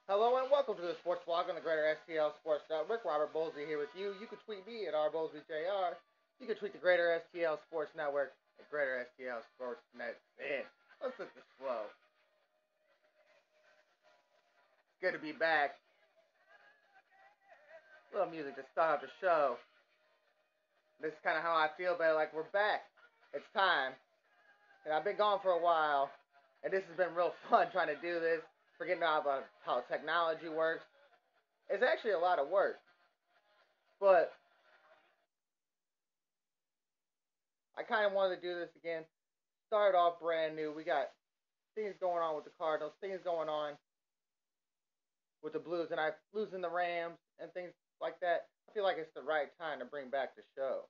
Hello and welcome to the sports vlog on the Greater STL Sports Network. Robert Bowlesby here with you. You can tweet me at RBowlesbyJR. You can tweet the Greater STL Sports Network at Greater STL Sports Net. Let's let this flow. It's good to be back. A little music to start the show. This is kind of how I feel about it, like we're back. It's time. And I've been gone for a while, and this has been real fun trying to do this, forgetting about how technology works. It's actually a lot of work. But I kind of wanted to do this again. Start off brand new. We got things going on with the Cardinals, things going on with the Blues, and I losing the Rams and things like that. I feel like it's the right time to bring back the show.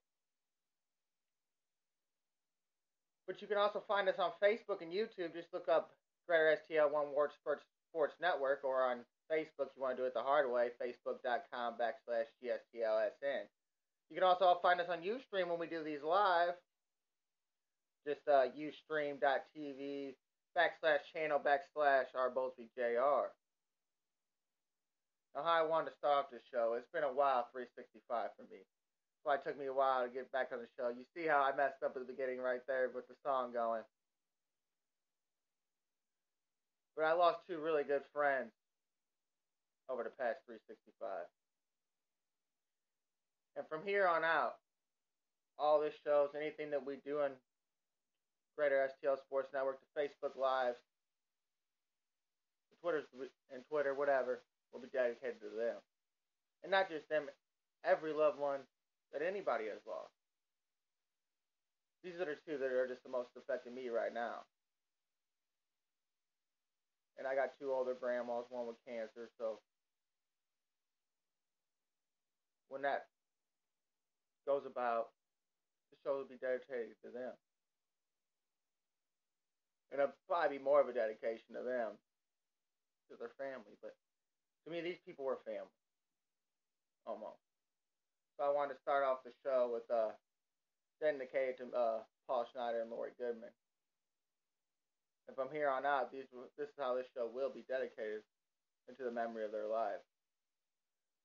But you can also find us on Facebook and YouTube. Just look up Greater STL One Word Sports Network, or on Facebook, you want to do it the hard way, facebook.com/GSTLSN. You can also find us on Ustream when we do these live. Just ustream.tv/channel/RBowlesbyJR. Now, how I wanted to start off this show, it's been a while, 365 for me. So it took me a while to get back on the show. You see how I messed up at the beginning right there with the song going. But I lost two really good friends over the past 365. And from here on out, all this shows, anything that we do in Greater STL Sports Network, the Facebook Lives, the Twitter, whatever, will be dedicated to them. And not just them, every loved one that anybody has lost. These are the two that are just the most affecting me right now. And I got two older grandmas, one with cancer, so when that goes about, the show will be dedicated to them. And it'll probably be more of a dedication to them, to their family. But to me, these people were family. Almost. So I wanted to start off the show with dedicated to Paul Schneider and Lori Goodman. And from here on out, this is how this show will be dedicated into the memory of their lives.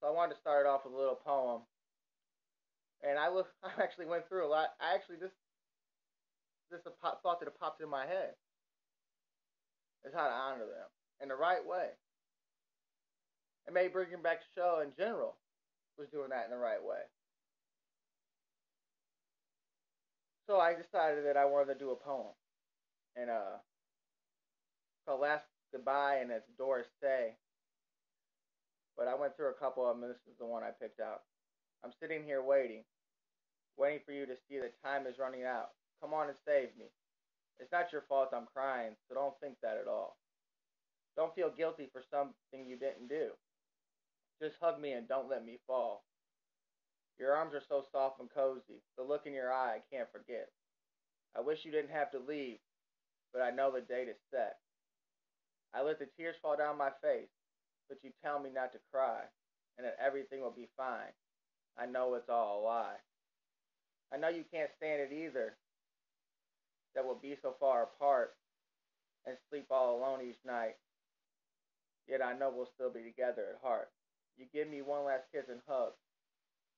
So I wanted to start off with a little poem. And I actually went through a lot. This thought that popped in my head is how to honor them in the right way. And maybe bringing back the show in general was doing that in the right way. So I decided that I wanted to do a poem. And called Last Goodbye, and it's Doris Day. But I went through a couple of them, and this is the one I picked out. I'm sitting here waiting for you to see that time is running out. Come on and save me. It's not your fault I'm crying, so don't think that at all. Don't feel guilty for something you didn't do. Just hug me and don't let me fall. Your arms are so soft and cozy. The look in your eye I can't forget. I wish you didn't have to leave, but I know the date is set. I let the tears fall down my face, but you tell me not to cry, and that everything will be fine. I know it's all a lie. I know you can't stand it either, that we'll be so far apart and sleep all alone each night. Yet I know we'll still be together at heart. You give me one last kiss and hug,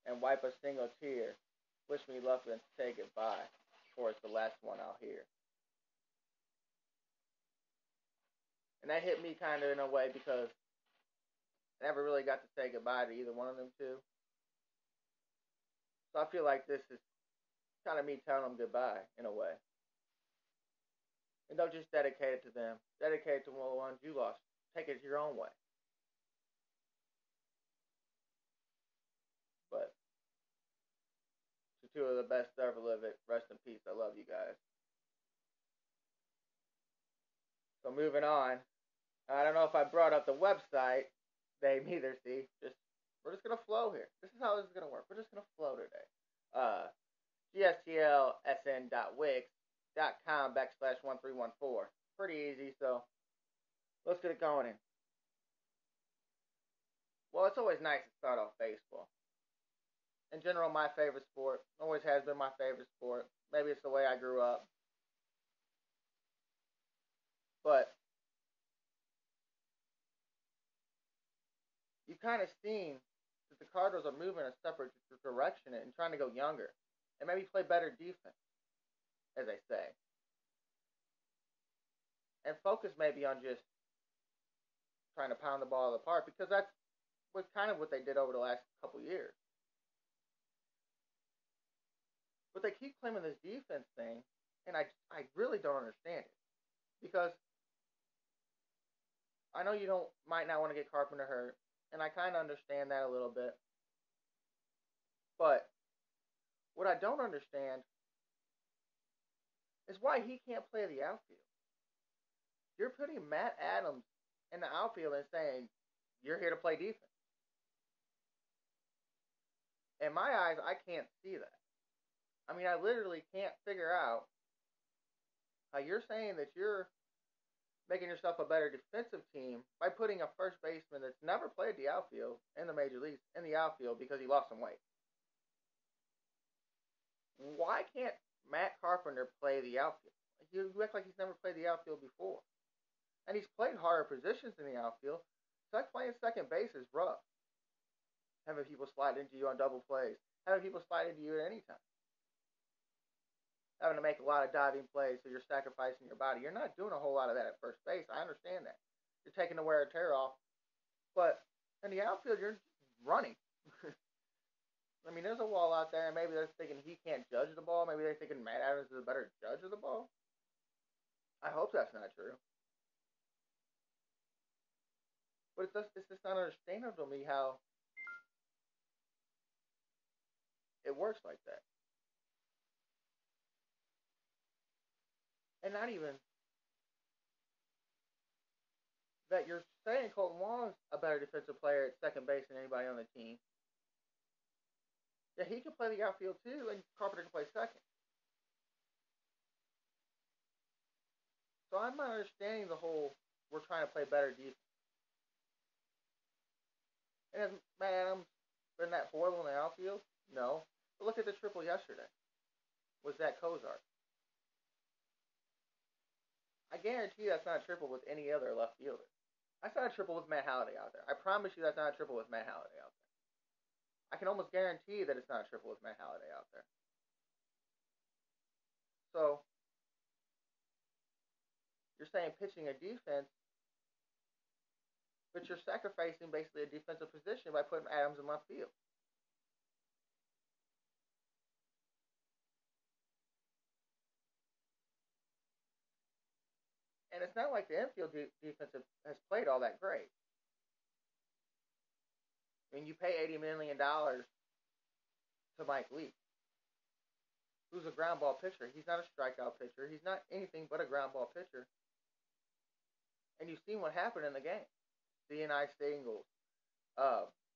and wipe a single tear. Wish me luck and say goodbye, for it's the last one I'll hear. And that hit me kind of in a way because I never really got to say goodbye to either one of them two. So I feel like this is kind of me telling them goodbye in a way. And don't just dedicate it to them. Dedicate it to one of the ones you lost. Take it your own way. But to two of the best to ever live it, rest in peace. I love you guys. So moving on. I don't know if I brought up the website. They either see. We're just gonna flow here. This is how this is gonna work. We're just gonna flow today. gstlsn.wix.com/1314. Pretty easy, so let's get it going in. Well, it's always nice to start off baseball. In general, my favorite sport. Always has been my favorite sport. Maybe it's the way I grew up. But you've kind of seen that the Cardinals are moving a separate direction and trying to go younger and maybe play better defense, as they say, and focus maybe on just trying to pound the ball apart, because that's kind of what they did over the last couple years. But they keep claiming this defense thing, and I really don't understand it, because I know you might not want to get Carpenter hurt, and I kind of understand that a little bit. But what I don't understand is why he can't play the outfield. You're putting Matt Adams in the outfield and saying, you're here to play defense. In my eyes, I can't see that. I mean, I literally can't figure out how you're saying that you're making yourself a better defensive team by putting a first baseman that's never played the outfield in the major leagues in the outfield because he lost some weight. Why can't Matt Carpenter play the outfield? You act like he's never played the outfield before. And he's played harder positions in the outfield. So like playing second base is rough. Having people slide into you on double plays. Having people slide into you at any time. Having to make a lot of diving plays, so you're sacrificing your body. You're not doing a whole lot of that at first base. I understand that. You're taking the wear and tear off. But in the outfield, you're running. I mean, there's a wall out there, and maybe they're thinking he can't judge the ball. Maybe they're thinking Matt Adams is a better judge of the ball. I hope that's not true. But it's just not understandable to me how it works like that. And not even that you're saying Colton Wong's a better defensive player at second base than anybody on the team. Yeah, he can play the outfield too, and Carpenter can play second. So I'm not understanding the whole we're trying to play better defense. And has Matt Adams been that horrible in the outfield? No. But look at the triple yesterday. Was that Kozar? I guarantee that's not a triple with any other left fielder. That's not a triple with Matt Halliday out there. I promise you that's not a triple with Matt Halliday out there. I can almost guarantee that it's not a triple with Matt Halliday out there. So, you're saying pitching a defense, but you're sacrificing basically a defensive position by putting Adams in left field. And it's not like the infield defense has played all that great. I mean, you pay $80 million to Mike Leake, who's a ground ball pitcher. He's not a strikeout pitcher. He's not anything but a ground ball pitcher. And you've seen what happened in the game. DNI singles,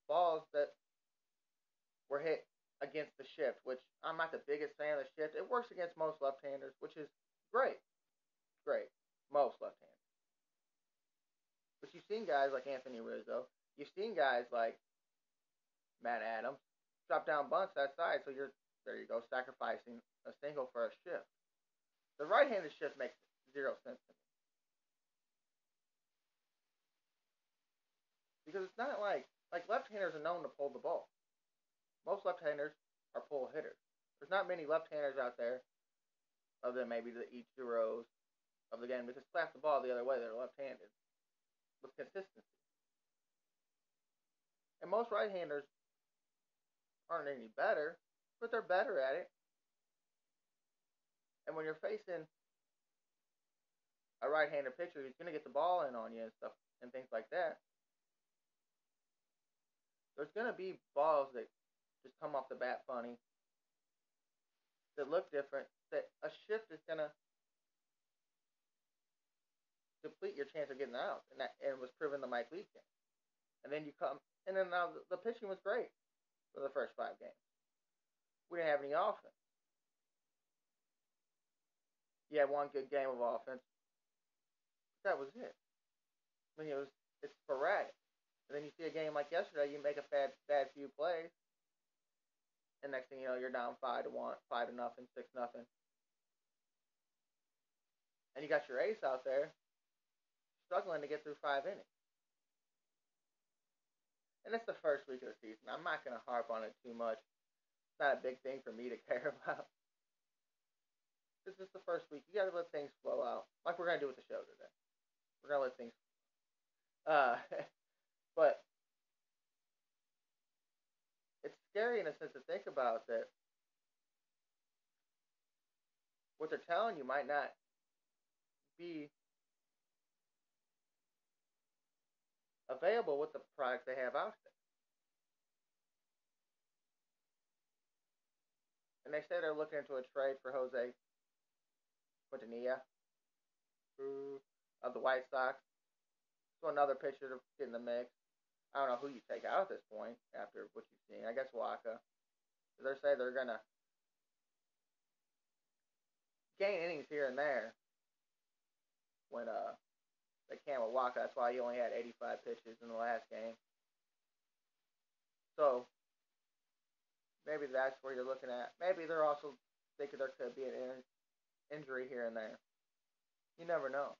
balls that were hit against the shift, which I'm not the biggest fan of the shift. It works against most left-handers, which is great. Great. Most left-handers. But you've seen guys like Anthony Rizzo. You've seen guys like Matt Adams drop down bunts that side, so there you go, sacrificing a single for a shift. The right-handed shift makes zero sense to me. Because it's not like left-handers are known to pull the ball. Most left-handers are pull hitters. There's not many left-handers out there, other than maybe the Ichiros of the game, that just slap the ball the other way. They're left-handed with consistency. And most right-handers aren't any better, but they're better at it. And when you're facing a right-handed pitcher who's going to get the ball in on you and stuff and things like that, there's going to be balls that just come off the bat funny, that look different, that a shift is going to deplete your chance of getting out. And it was proven the Mike Leake game. And then now the pitching was great for the first 5 games. We didn't have any offense. You had one good game of offense. That was it. I mean, it's sporadic. And then you see a game like yesterday, you make a bad few plays, and next thing you know, you're down 5-1, 5-0, 6-0, and you got your ace out there struggling to get through 5 innings. And it's the first week of the season. I'm not going to harp on it too much. It's not a big thing for me to care about. This is the first week. You got to let things flow out, like we're going to do with the show today. We're going to let things. But it's scary in a sense to think about that. What they're telling you might not be available with the products they have out there. And they say they're looking into a trade for Jose Quintanilla of the White Sox. So another pitcher to get in the mix. I don't know who you take out at this point after what you've seen. I guess Waka. They say they're going to gain innings here and there when they can with Waka. That's why he only had 85 pitches in the last game. So maybe that's where you're looking at. Maybe they're also thinking there could be an injury here and there. You never know.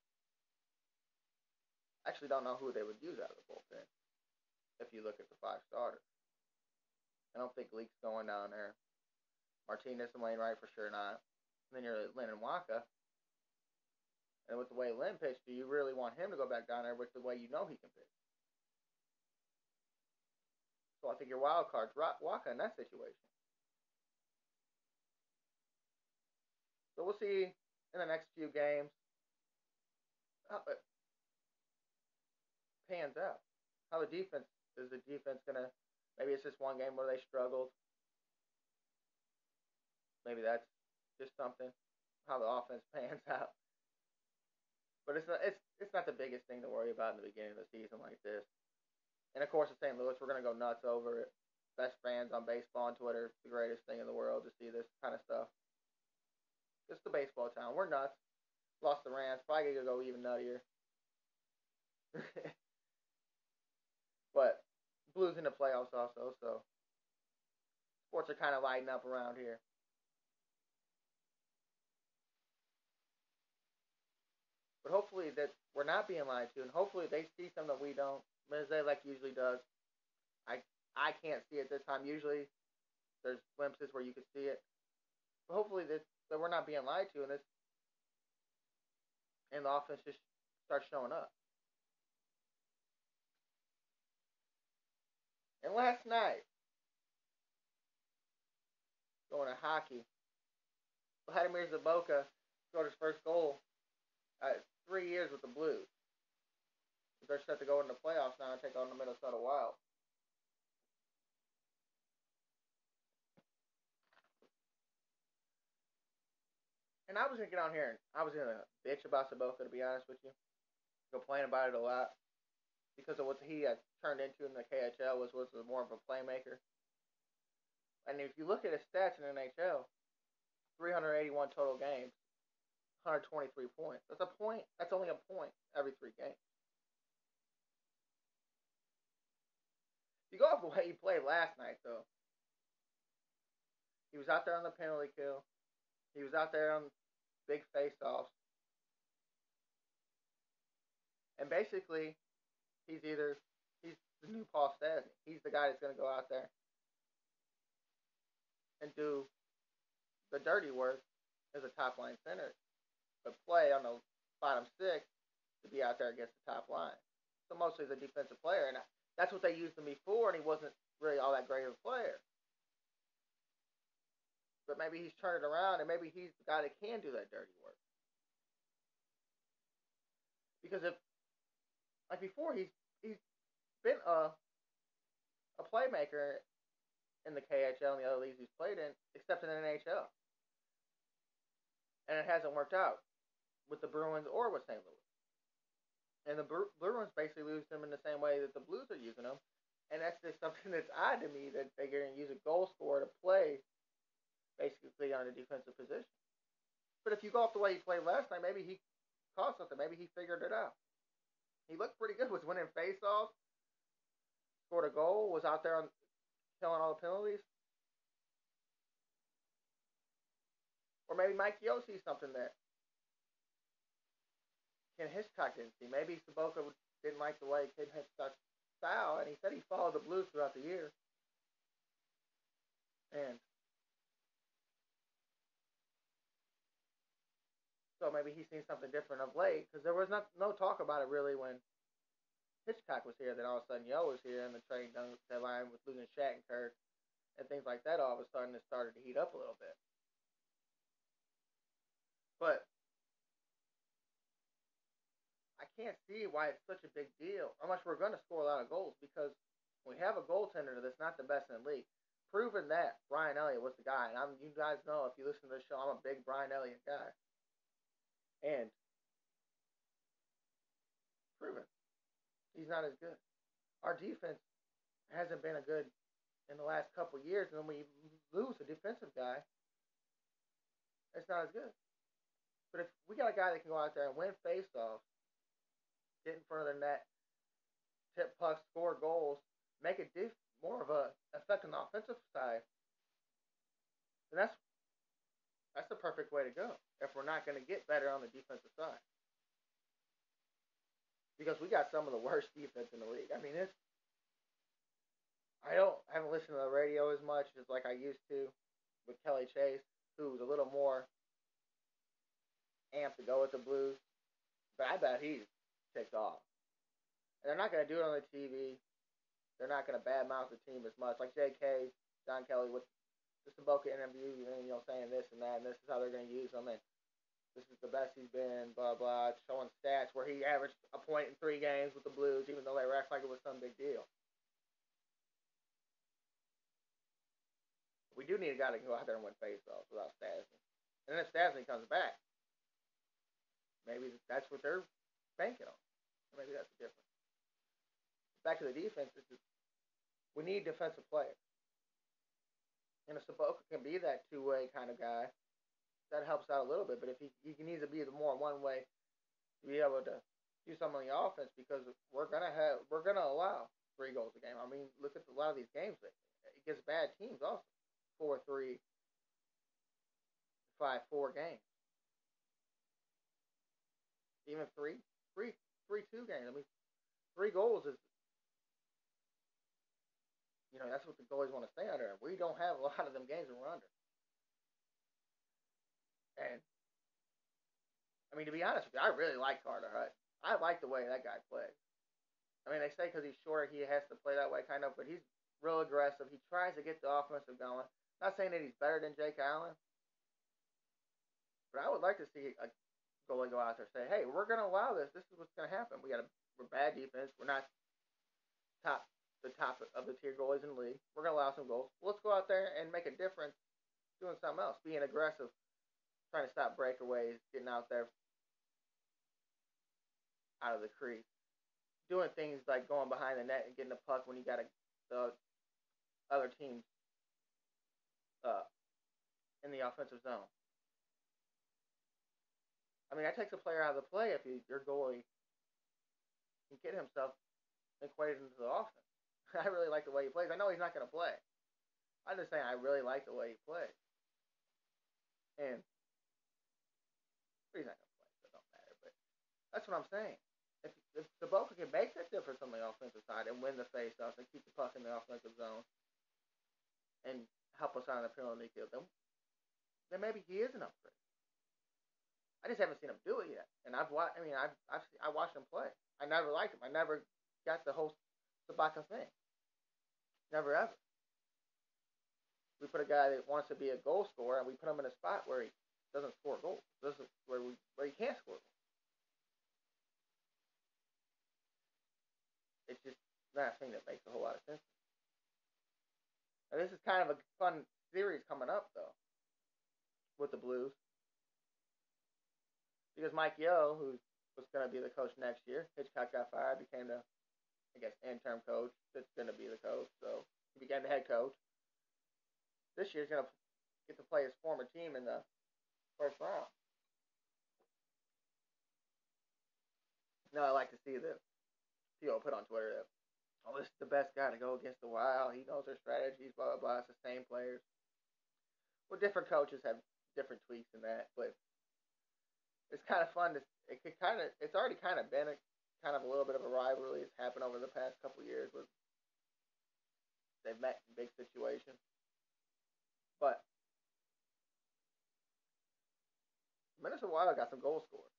I actually don't know who they would use out of the bullpen if you look at the 5 starters. I don't think Leake's going down there. Martinez and Wainwright for sure not. And then you're Lynn and Waka. And with the way Lynn pitched, do you really want him to go back down there with the way you know he can pitch? So I think your wild card's Waka in that situation. So we'll see in the next few games how it pans out. How the defense gonna? Maybe it's just one game where they struggled. Maybe that's just something. How the offense pans out. But it's not the biggest thing to worry about in the beginning of the season like this. And of course, in St. Louis, we're gonna go nuts over it. Best fans on baseball on Twitter. It's the greatest thing in the world to see this kind of stuff. It's the baseball town. We're nuts. Lost the Rams. Probably gonna go even nuttier. But Blues in the playoffs also, so sports are kind of lighting up around here. But hopefully that we're not being lied to, and hopefully they see something that we don't. Mazalek usually does. I can't see it this time. Usually there's glimpses where you can see it. But hopefully that we're not being lied to, and the offense just starts showing up. And last night, going to hockey, Vladimir Zaboka scored his first goal at 3 years with the Blues. They're set to go into the playoffs now and take on the Minnesota Wild. And I was going to get on here and I was going to bitch about Saboka, to be honest with you. Complain about it a lot. Because of what he had turned into in the KHL was more of a playmaker. And if you look at his stats in the NHL, 381 total games, 123 points. That's a point. That's only a point every 3 games. If you go off the way he played last night, though, he was out there on the penalty kill. He was out there on big face-offs. And basically, he's the new Paul Stastny. He's the guy that's going to go out there and do the dirty work as a top line center, but play on the bottom 6 to be out there against the top line. So mostly as a defensive player, and that's what they used him before, and he wasn't really all that great of a player. But maybe he's turned it around, and maybe he's the guy that can do that dirty work. Because if, like before, he's been a playmaker in the KHL and the other leagues he's played in, except in the NHL. And it hasn't worked out with the Bruins or with St. Louis. And the Bruins basically lose him in the same way that the Blues are using him. And that's just something that's odd to me, that they're going to use a goal scorer to play basically on a defensive position. But if you go off the way he played last night, maybe he caught something. Maybe he figured it out. He looked pretty good. Was winning faceoffs, scored a goal, was out there on killing all the penalties. Or maybe Mike Yeo sees something that Ken Hitchcock didn't see. Maybe Saboka didn't like the way Ken Hitchcock style, and He said he followed the Blues throughout the year, and so maybe he's seen something different of late, because there was no talk about it really when Hitchcock was here. Then all of a sudden Yo was here, and the trade deadline with losing Shattenkirk and things like that. All of a sudden it started to heat up a little bit. But I can't see why it's such a big deal, unless we're going to score a lot of goals, because we have a goaltender that's not the best in the league. Proven that Brian Elliott was the guy, and you guys know if you listen to the show, I'm a big Brian Elliott guy, and proven he's not as good. Our defense hasn't been a good in the last couple of years, and when we lose a defensive guy, it's not as good. But if we got a guy that can go out there and win faceoffs, get in front of the net, tip pucks, score goals, make it more of a effect on the offensive side, then that's the perfect way to go. If we're not going to get better on the defensive side, because we got some of the worst defense in the league. I mean, I haven't listened to the radio as much as like I used to with Kelly Chase, who's a little more amped to go with the Blues, but I bet he's ticked off. And they're not going to do it on the TV. They're not going to badmouth the team as much. Like J.K., John Kelly with the Saboka interview, saying this and that, and this is how they're going to use him, and this is the best he's been, blah, blah, showing stats where he averaged a point in 3 games with the Blues, even though they were acting like it was some big deal. We do need a guy that can go out there and win faceoffs without Stasny. And then if Stasny comes back, maybe that's what they're banking on. Maybe that's the difference. Back to the defense, we need defensive players. And if Saboka can be that two-way kind of guy, that helps out a little bit. But if he needs to be the more one-way to be able to do something on the offense, because we're gonna allow 3 goals a game. I mean, look at a lot of these games. It gets bad teams also. 4-3, 5-4 games. Even 3-2 games. I mean, 3 goals is, that's what the goalies want to stay under. We don't have a lot of them games that we're under. And, I mean, to be honest with you, I really like Carter Hutton. I like the way that guy plays. I mean, they say because he's short, he has to play that way, kind of, but he's real aggressive. He tries to get the offensive going. Not saying that he's better than Jake Allen, but I would like to see a goalie go out there and say, hey, we're going to allow this. This is what's going to happen. We're bad defense. We're not the top of the tier goalies in the league. We're going to allow some goals. Let's go out there and make a difference doing something else, being aggressive, trying to stop breakaways, getting out there out of the crease, doing things like going behind the net and getting the puck when you got the other teams in the offensive zone. I mean, that takes a player out of the play if your goalie can get himself equated into the offense. I really like the way he plays. I know he's not going to play. I'm just saying I really like the way he plays. And he's not going to play, so it don't matter. But that's what I'm saying. If Saboka can make that difference on the offensive side and win the faceoffs and keep the puck in the offensive zone and help us out on the penalty kill, then maybe he is an upgrade. I just haven't seen him do it yet. And I watched him play. I never liked him. I never got the whole Saboka thing. Never ever. We put a guy that wants to be a goal scorer, and we put him in a spot where he doesn't score goals. This is where he can't score goals. It's just not a thing that makes a whole lot of sense. Now, this is kind of a fun series coming up, though, with the Blues. Because Mike Yeo, who was going to be the coach next year, Hitchcock got fired, became the, interim coach. That's going to be the coach. So he became the head coach. This year he's going to get to play his former team in the first round. Now, I like to see the people put on Twitter that, this is the best guy to go against the Wild. He knows their strategies, blah, blah, blah. It's the same players. Well, different coaches have different tweaks in that, but it's kind of fun it's already kind of been a little bit of a rivalry. It's happened over the past couple of years with met in big situations. But Minnesota Wild got some goal scorers.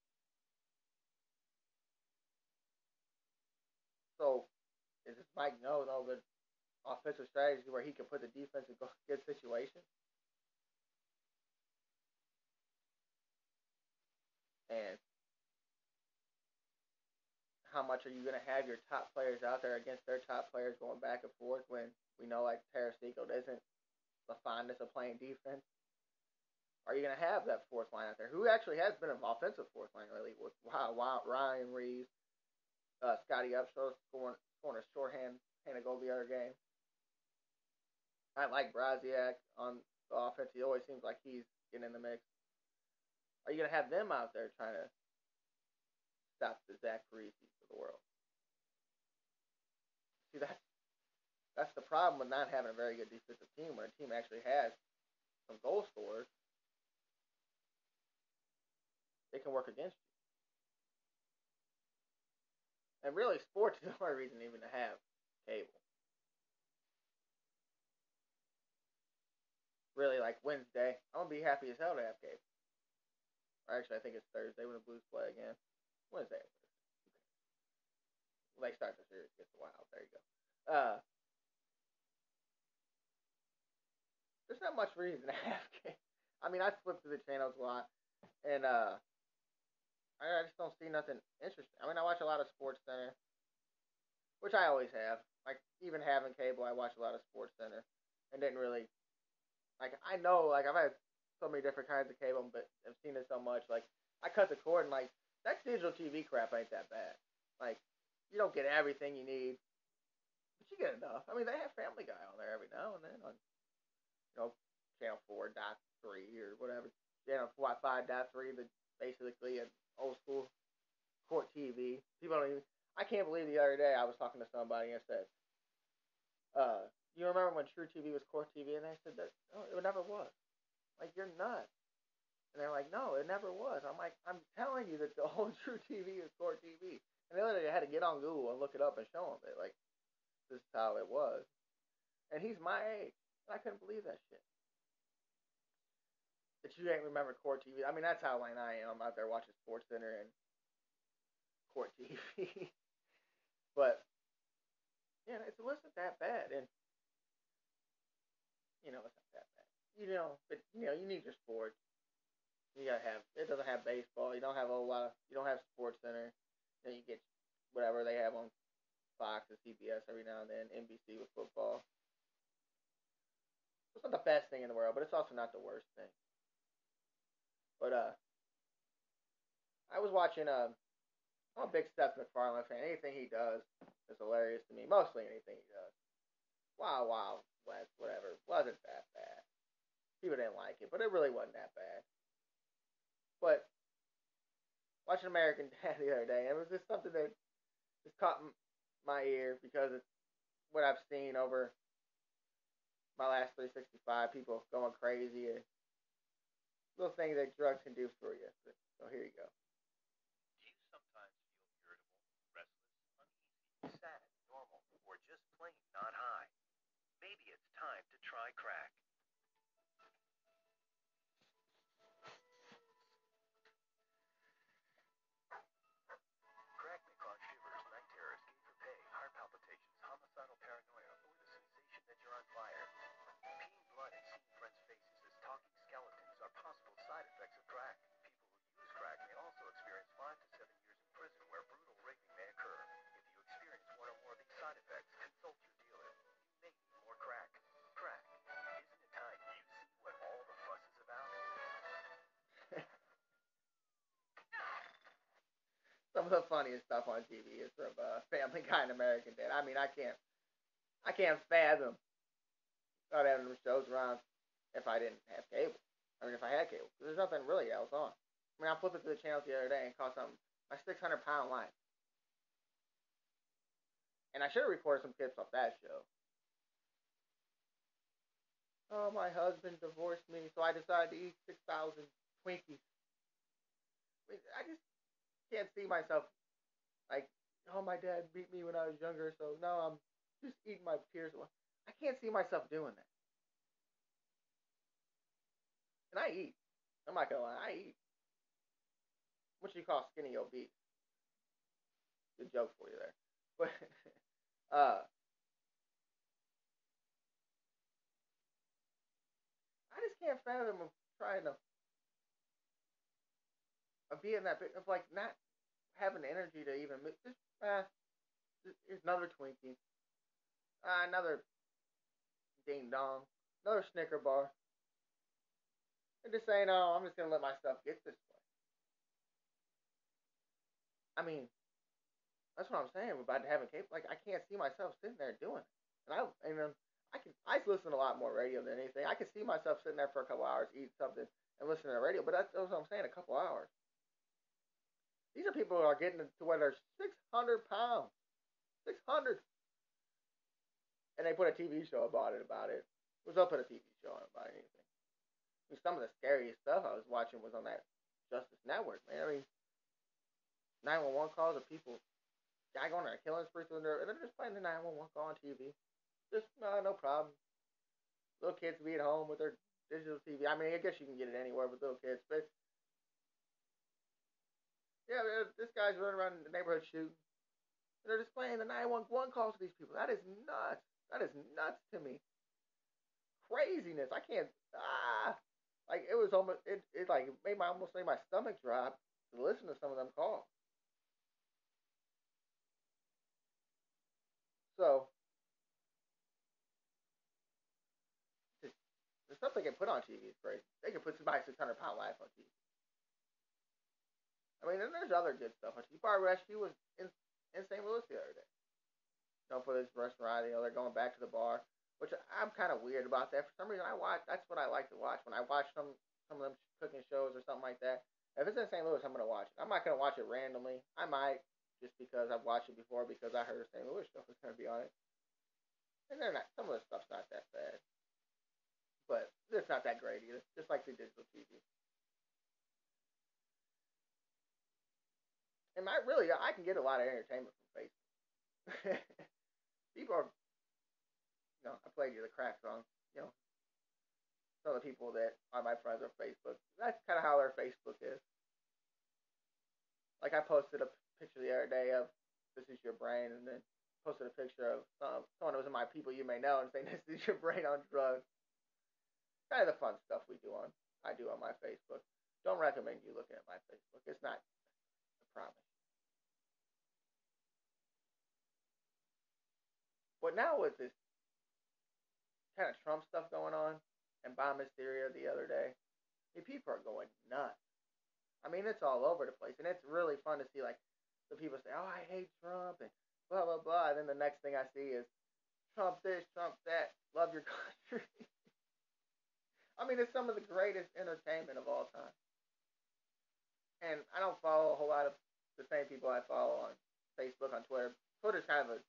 So is this Mike knows all good offensive strategy where he can put the defense in good situations? And how much are you going to have your top players out there against their top players going back and forth when we know like Tarasenko isn't the fondest of playing defense? Are you going to have that fourth line out there who actually has been an offensive fourth line lately with Ryan Reeves, Scotty Upshall scoring a shorthand goal the other game. I like Braziak on the offense. He always seems like he's getting in the mix. Are you going to have them out there trying to stop the Zach Parisis of the world? See, that's the problem with not having a very good defensive team. When a team actually has some goal scorers, it can work against you. And really, sports is the only reason even to have cable. Really, like Wednesday, I'm gonna be happy as hell to have cable. Or actually, I think it's Thursday when the Blues play again. Wednesday. When they start the series, gets wild. There you go. There's not much reason to have cable. I mean, I flip through the channels a lot, and I just don't see nothing interesting. I mean, I watch a lot of Sports Center, which I always have. Like, even having cable, I watch a lot of Sports Center, and didn't really like. I know, like, I've had so many different kinds of cable, but I've seen it so much. Like, I cut the cord, and like that digital TV crap ain't that bad. Like, you don't get everything you need, but you get enough. I mean, they have Family Guy on there every now and then on, Channel 4.3 or whatever, Channel 5.3, the basically an old school court TV. People don't even. I can't believe the other day I was talking to somebody and said, "You remember when True TV was court TV?" And they said that it never was. Like, you're nuts. And they're like, "No, it never was." I'm like, I'm telling you that the whole True TV is court TV. And they literally had to get on Google and look it up and show them that, like, this is how it was. And he's my age. And I couldn't believe that shit. That you ain't remember court TV. I mean, that's how lame I am. I'm out there watching Sports Center and court TV. But yeah, it wasn't that bad, and it's not that bad. But you need your sports. You gotta have. It doesn't have baseball. You don't have a whole lot. You don't have Sports Center. You get whatever they have on Fox and CBS every now and then. NBC with football. It's not the best thing in the world, but it's also not the worst thing. But I was watching. I'm a big Seth MacFarlane fan. Anything he does is hilarious to me. Mostly anything he does. Wow, West, whatever. Wasn't that bad. People didn't like it, but it really wasn't that bad. But watching American Dad the other day, it was just something that just caught my ear because it's what I've seen over my last 365. People going crazy and little things that drugs can do for you. So here you go. Do you sometimes feel irritable, restless, uneasy, sad, normal, or just plain not high? Maybe it's time to try crack. Crack may cause shivers, night terrors, gauge pay, heart palpitations, homicidal paranoia, or the sensation that you're on fire. Peeing blood and seeing friends' faces as talking skeletons are possible side effects of crack. People who use crack may also experience 5 to 7 years in prison where brutal raping may occur. If you experience one or more of these side effects, consult your dealer. You may need more crack. Crack. Isn't it time you see what all the fuss is about? Some of the funniest stuff on TV is from Family Guy and American Dad. I mean, I can't fathom not having them shows around if I didn't have cable. I mean, if I had cable, because there's nothing really else on. I mean, I flipped it to the channels the other day and caught something. My 600-pound life, and I should have recorded some clips off that show. Oh, my husband divorced me, so I decided to eat 6,000 Twinkies. I just can't see myself like, oh, my dad beat me when I was younger, so now I'm just eating my tears away. I can't see myself doing that. And I eat. I'm not gonna lie, I eat. What you call skinny obese. Good joke for you there. But I just can't fathom of trying to be in that bit of like not having the energy to even just another Twinkie, another ding dong, another Snicker bar, and just saying, "Oh, I'm just gonna let myself get this way." I mean, that's what I'm saying about having cable. Like, I can't see myself sitting there doing it, and I listen to a lot more radio than anything. I can see myself sitting there for a couple hours, eating something, and listening to radio. But that's what I'm saying. A couple hours. These are people who are getting to where they're 600 pounds, 600, and they put a TV show about it. Was up put a TV show on about anything. I mean, some of the scariest stuff I was watching was on that Justice Network, man. I mean, 911 calls of people, guy going on a killing spree through there, and they're just playing the 911 call on TV. Just no problem. Little kids be at home with their digital TV. I mean, I guess you can get it anywhere with little kids, but yeah, this guy's running around the neighborhood shooting. And they're just playing the 911 calls to these people. That is nuts. That is nuts to me. Craziness. I can't. Like it was almost. It like almost made my stomach drop to listen to some of them calls. So the stuff they can put on TV is crazy. They can put somebody's 600 pound life on TV. I mean, and there's other good stuff on TV. Bar Rescue was in St. Louis the other day. For this restaurant, they're going back to the bar, which I'm kind of weird about that. For some reason, I watch. That's what I like to watch when I watch some of them cooking shows or something like that. If it's in St. Louis, I'm gonna watch it. I'm not gonna watch it randomly. I might just because I've watched it before because I heard a St. Louis show was gonna be on it. And they're not. Some of the stuff's not that bad, but it's not that great either. Just like the digital TV. And I can get a lot of entertainment from Facebook. People are, I played you the crack song. You know, some of the people that are my friends on Facebook. That's kind of how their Facebook is. Like I posted a picture the other day of "This is your brain," and then posted a picture of someone who was in my people you may know and saying "This is your brain on drugs." Kind of the fun stuff I do on my Facebook. Don't recommend you looking at my Facebook. It's not a promise. But now with this kind of Trump stuff going on and bomb hysteria the other day, people are going nuts. I mean, it's all over the place, and it's really fun to see like the people say, "Oh, I hate Trump," and blah blah blah, and then the next thing I see is Trump this, Trump that, love your country. I mean, it's some of the greatest entertainment of all time. And I don't follow a whole lot of the same people I follow on Facebook, on Twitter. Twitter's kind of a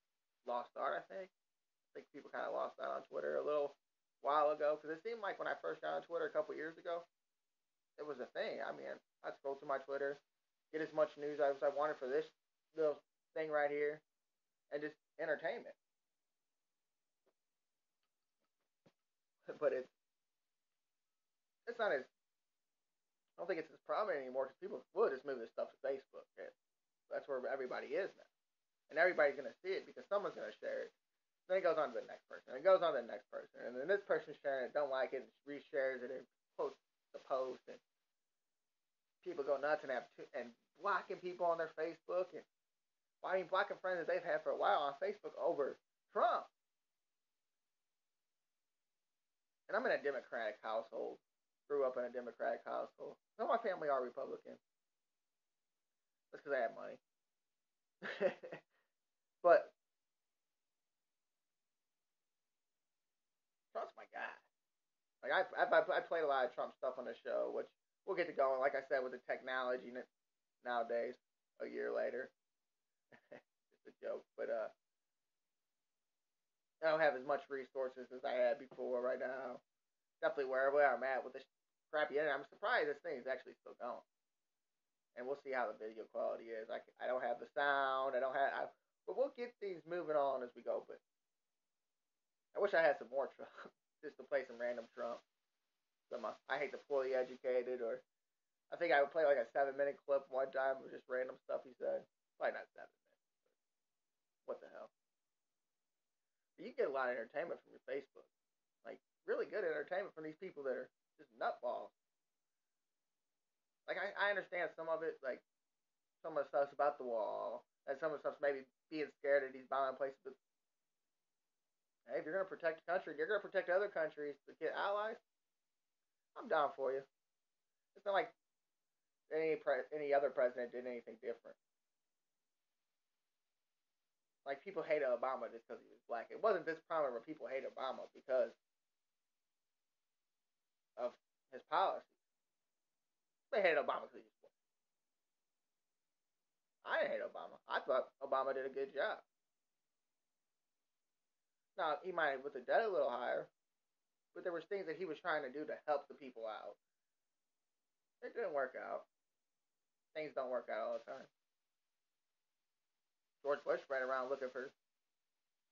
lost art, I think. I think people kind of lost out on Twitter a little while ago because it seemed like when I first got on Twitter a couple years ago, it was a thing. I mean, I'd scroll through my Twitter, get as much news as I wanted for this little thing right here, and just entertainment. But it's not as I don't think it's as prominent anymore because people will just move this stuff to Facebook. And that's where everybody is now, and everybody's gonna see it because someone's gonna share it. Then it goes on to the next person. And it goes on to the next person, and then this person sharing it don't like it, and reshares it and posts the post, and people go nuts and blocking people on their Facebook and blocking friends that they've had for a while on Facebook over Trump. And I'm in a Democratic household. Grew up in a Democratic household. Some of my family are Republican. That's because I have money. But Trump's my guy. Like I played a lot of Trump stuff on the show, which we'll get to going. Like I said, with the technology nowadays, a year later, it's a joke. But I don't have as much resources as I had before right now. Definitely where I'm at with this crappy internet. I'm surprised this thing is actually still going. And we'll see how the video quality is. I don't have the sound. But we'll get things moving on as we go. But wish I had some more Trump, just to play some random Trump. I hate the poorly educated, or I think I would play like a 7-minute clip one time of just random stuff he said. Probably not 7 minutes. What the hell? But you get a lot of entertainment from your Facebook. Like, really good entertainment from these people that are just nutballs. Like, I understand some of it, like, some of the stuff's about the wall, and some of the stuff's maybe being scared of these bombing places, but hey, if you're going to protect the country, you're going to protect other countries to get allies, I'm down for you. It's not like any other president did anything different. Like, people hated Obama just because he was black. It wasn't this prominent where people hated Obama because of his policies. They hated Obama because he was black. I didn't hate Obama. I thought Obama did a good job. Now, he might have put the debt a little higher, but there was things that he was trying to do to help the people out. It didn't work out. Things don't work out all the time. George Bush ran around looking for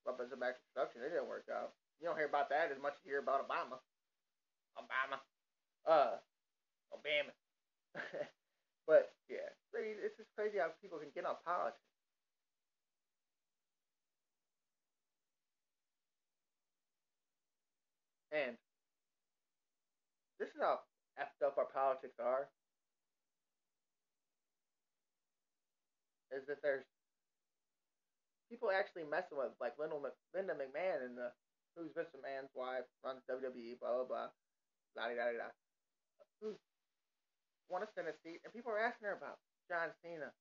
weapons of mass destruction. It didn't work out. You don't hear about that as much as you hear about Obama. Obama. But yeah, it's just crazy how people can get on politics. And this is how effed up our politics are. Is that there's people actually messing with like Linda McMahon and who's Vince McMahon's wife, runs WWE, blah blah blah, la da da da, who want to send a seat, and people are asking her about John Cena,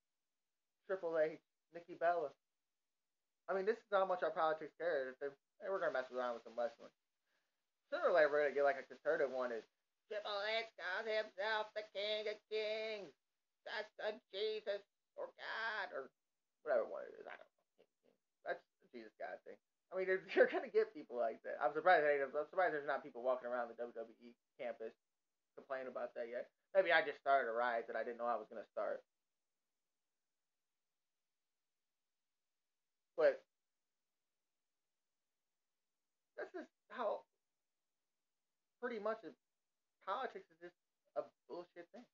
Triple H, Nikki Bella. I mean, this is how much our politics care. Hey, we're gonna mess around with some wrestling. Sooner or later, we're gonna get like a conservative one. Is Triple H calls himself the King of Kings, that's a Jesus or God or whatever one it is. I don't know. That's the Jesus God thing. I mean, you're gonna get people like that. I'm surprised. I'm surprised there's not people walking around the WWE campus complaining about that yet. Maybe I just started a riot that I didn't know I was gonna start. But that's just how pretty much politics is just a bullshit thing.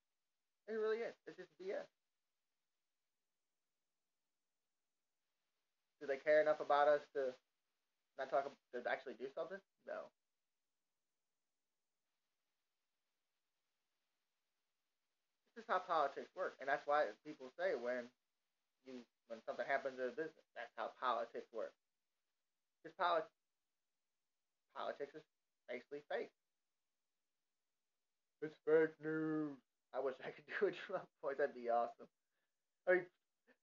It really is. It's just BS. Do they care enough about us to not talk to actually do something? No. This is how politics work, and that's why people say when something happens in a business, that's how politics works. Because politics is basically fake. It's fake news. I wish I could do a Trump voice. That'd be awesome. I mean,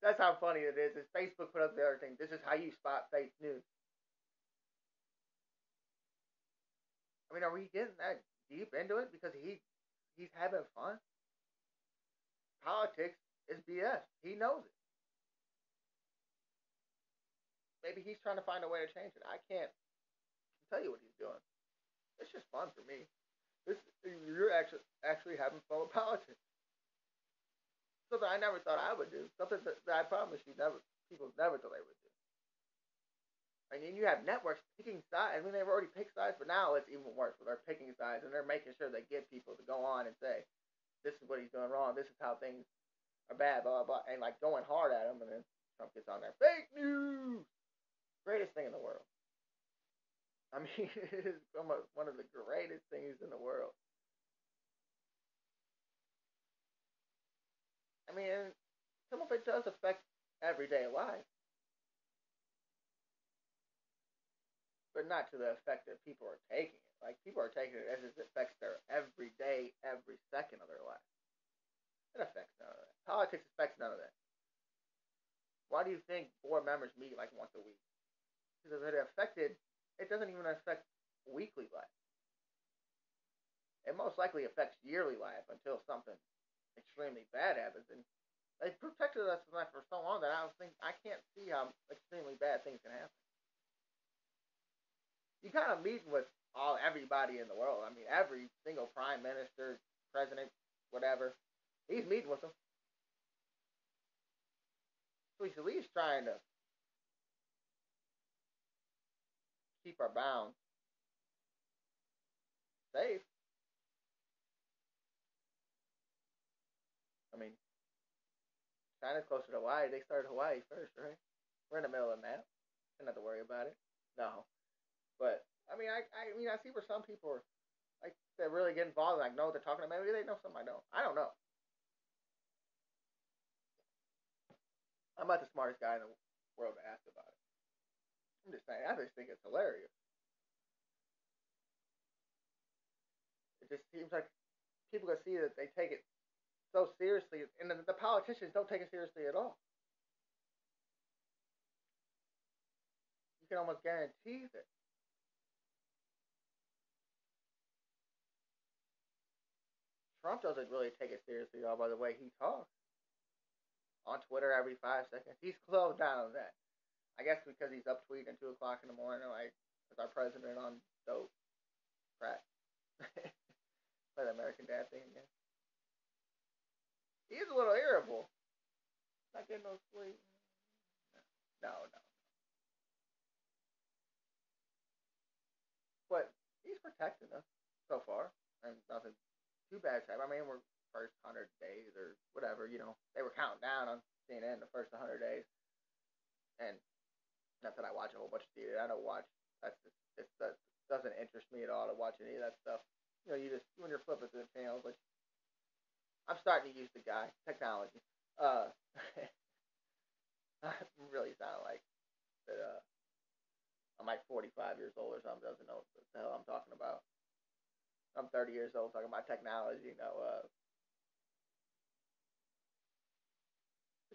that's how funny it is. Is Facebook put up the other thing. This is how you spot fake news. I mean, are we getting that deep into it because he's having fun? Politics is BS. He knows it. Maybe he's trying to find a way to change it. I can't tell you what he's doing. It's just fun for me. You're actually having fun with politics. Something I never thought I would do. Something that I promise you people never thought they would do. I mean, you have networks picking sides. I mean, they've already picked sides, but now it's even worse. Where they're picking sides and they're making sure they get people to go on and say, "This is what he's doing wrong. This is how things are bad." Blah blah blah, and like going hard at him, and then Trump gets on there. Fake news. Greatest thing in the world. I mean, it is one of the greatest things in the world. I mean, some of it does affect everyday life, but not to the effect that people are taking it. Like, people are taking it as it affects their everyday, every second of their life. It affects none of that. Politics affects none of that. Why do you think board members meet like once a week? Because if it doesn't even affect weekly life. It most likely affects yearly life until something extremely bad happens. And they've protected us from that for so long that I can't see how extremely bad things can happen. You kind of meet with everybody in the world. I mean, every single prime minister, president, whatever, he's meeting with them. So he's at least trying to keep our bounds. safe. I mean, China's closer to Hawaii. They started Hawaii first, right? We're in the middle of that. Don't have to worry about it. No, but I mean, I see where some people are like they really get involved. Like, know what they're talking about. Maybe they know something I don't. I don't know. I'm not the smartest guy in the world to ask about it. I'm just saying. I just think it's hilarious. It just seems like people can see that they take it so seriously, and the politicians don't take it seriously at all. You can almost guarantee that Trump doesn't really take it seriously at all by the way he talks on Twitter every 5 seconds. He's slowed down on that. I guess because he's up tweeting at 2 o'clock in the morning, like with our president on dope crack. Play the American Dad thing again. He's a little irritable. Not getting no sleep. No, no. But he's protecting us so far, and nothing too bad. I mean, we're first 100 days or whatever. They were counting down on CNN the first 100 days, and not that I watch a whole bunch of theater. I don't watch. That doesn't interest me at all to watch any of that stuff. You just when you're flipping through the channels, like I'm starting to use the guy technology. Uh, I really sound like that. I'm like 45 years old or something. Doesn't know what the hell I'm talking about. I'm 30 years old talking about technology. But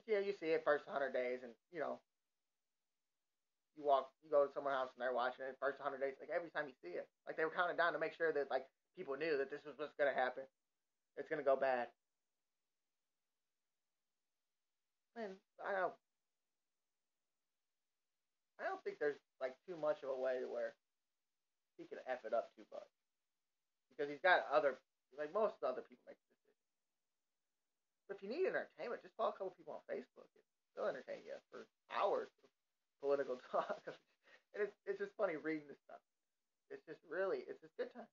you see it first 100 days, and you go to someone's house and they're watching it first 100 days. Like every time you see it, like they were counting down to make sure that like people knew that this was what's gonna happen. It's gonna go bad. Man, I don't think there's like too much of a way to where he can f it up too much because he's got other like most other people make decisions. But if you need entertainment, just follow a couple people on Facebook and they'll entertain you for hours of political talk. And it's just funny reading this stuff. It's just good time.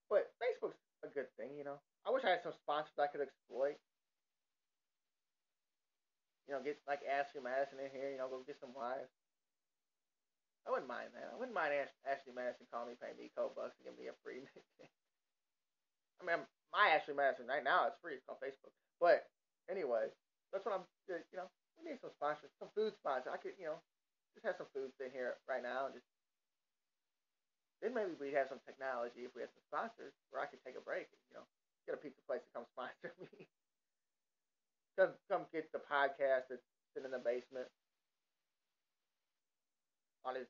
But Facebook's a good thing. I wish I had some sponsors I could exploit. Get like Ashley Madison in here. Go get some wives. I wouldn't mind that. I wouldn't mind Ashley Madison calling me, paying me cold bucks to give me a free. I mean, my Ashley Madison right now is free. It's on Facebook. But anyway, that's what I'm. We need some sponsors, some food sponsors. I could, just have some foods in here right now, and just then maybe we have some technology if we have some sponsors where I could take a break and get a pizza place to come sponsor me. come get the podcast that's sitting in the basement on his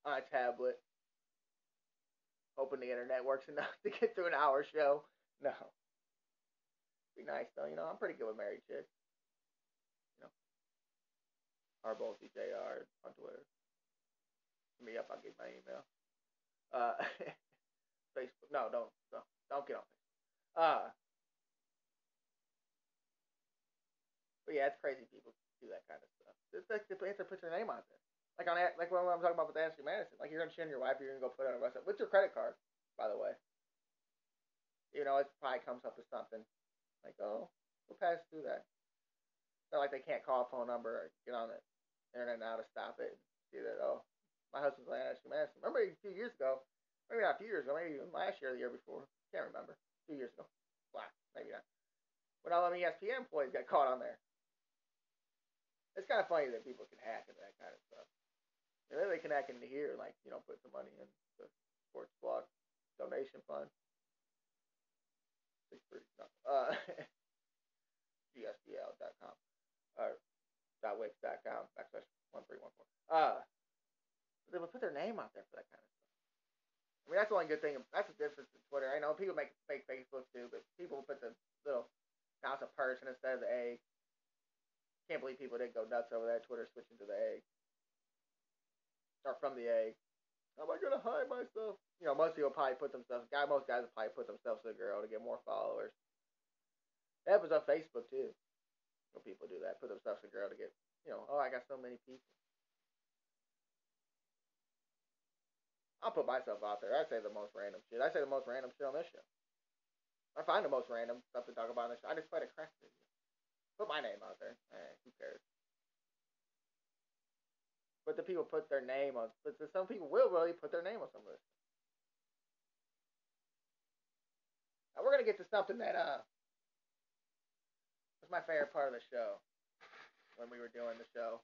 on a tablet, hoping the internet works enough to get through an hour show. No, be nice though. I'm pretty good with married chicks. You know, RBoltyJR on Twitter. Hit me up. I'll give my email. Uh, Facebook. No, don't get on Facebook. But yeah, it's crazy people do that kind of stuff. It's like they have to put their name out there. Like like when I'm talking about with Ashley Madison. Like you're gonna share your wife, you're gonna go put it on a website with your credit card, by the way. It probably comes up with something like, oh, we'll pass through that. It's not like they can't call a phone number or get on the internet now to stop it and see that, oh, my husband's like Ashley Madison. Remember a few years ago, maybe not a few years ago, maybe even last year or the year before. Can't remember. 2 years ago. Wow, maybe not. When all them ESPN employees got caught on there. It's kind of funny that people can hack into that kind of stuff. They can hack into here, like, put some money in the sports blog donation fund. No, GSBL.com or .wix.com /1314. They would put their name out there for that kind of stuff. I mean, that's the only good thing. That's the difference in Twitter. I know people make fake Facebook too, but people put the little now it's a person instead of the egg. Can't believe people didn't go nuts over that. Twitter switching to the egg or from the egg. How am I gonna hide myself? Most people probably put themselves. Most guys will probably put themselves to a girl to get more followers. That was on Facebook too. People do that. Put themselves to a girl to get. Oh, I got so many people. I'll put myself out there. I say the most random shit. I say the most random shit on this show. I find the most random stuff to talk about on this show. I just play the crap video. Put my name out there. Who cares? But the people put their name on. But some people will really put their name on some of this. Now we're gonna get to something that was my favorite part of the show when we were doing the show.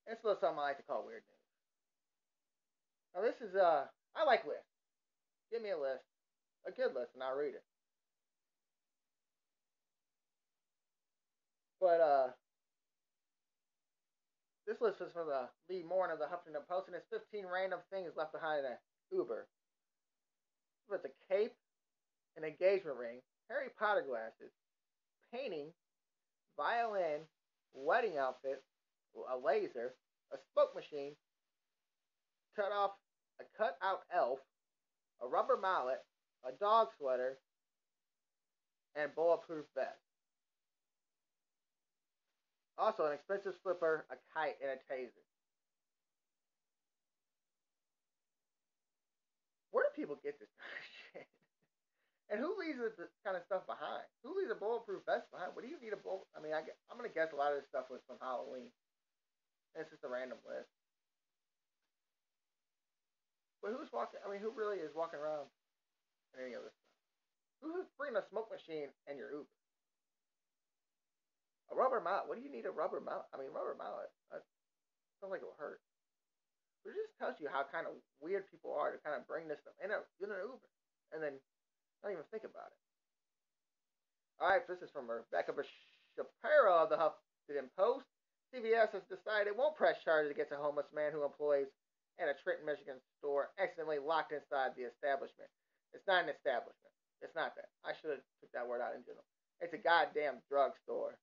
It's a little something I like to call weird news. Now this is I like lists. Give me a list, a good list, and I'll read it. But this list is from the Lee Morn of the Huffington Post, and it's 15 random things left behind in an Uber. With a cape, an engagement ring, Harry Potter glasses, painting, violin, wedding outfit, a laser, a smoke machine, a cut out elf, a rubber mallet, a dog sweater, and bulletproof vest. Also, an expensive slipper, a kite, and a taser. Where do people get this kind of shit? And who leaves this kind of stuff behind? Who leaves a bulletproof vest behind? What do you need a bullet? I mean, I'm going to guess a lot of this stuff was from Halloween. And it's just a random list. But who's walking? I mean, who really is walking around in any of this stuff? Who's bringing a smoke machine in your Uber? A rubber mallet. What do you need a rubber mallet? I mean, rubber mallet. That sounds like it will hurt. But it just tells you how kind of weird people are to kind of bring this stuff in an Uber and then not even think about it. All right, this is from Rebecca Shapiro of the Huffington Post. CVS has decided it won't press charges against a homeless man who employs at a Trenton, Michigan store accidentally locked inside the establishment. It's not an establishment. It's not that. I should have took that word out in general. It's a goddamn drugstore.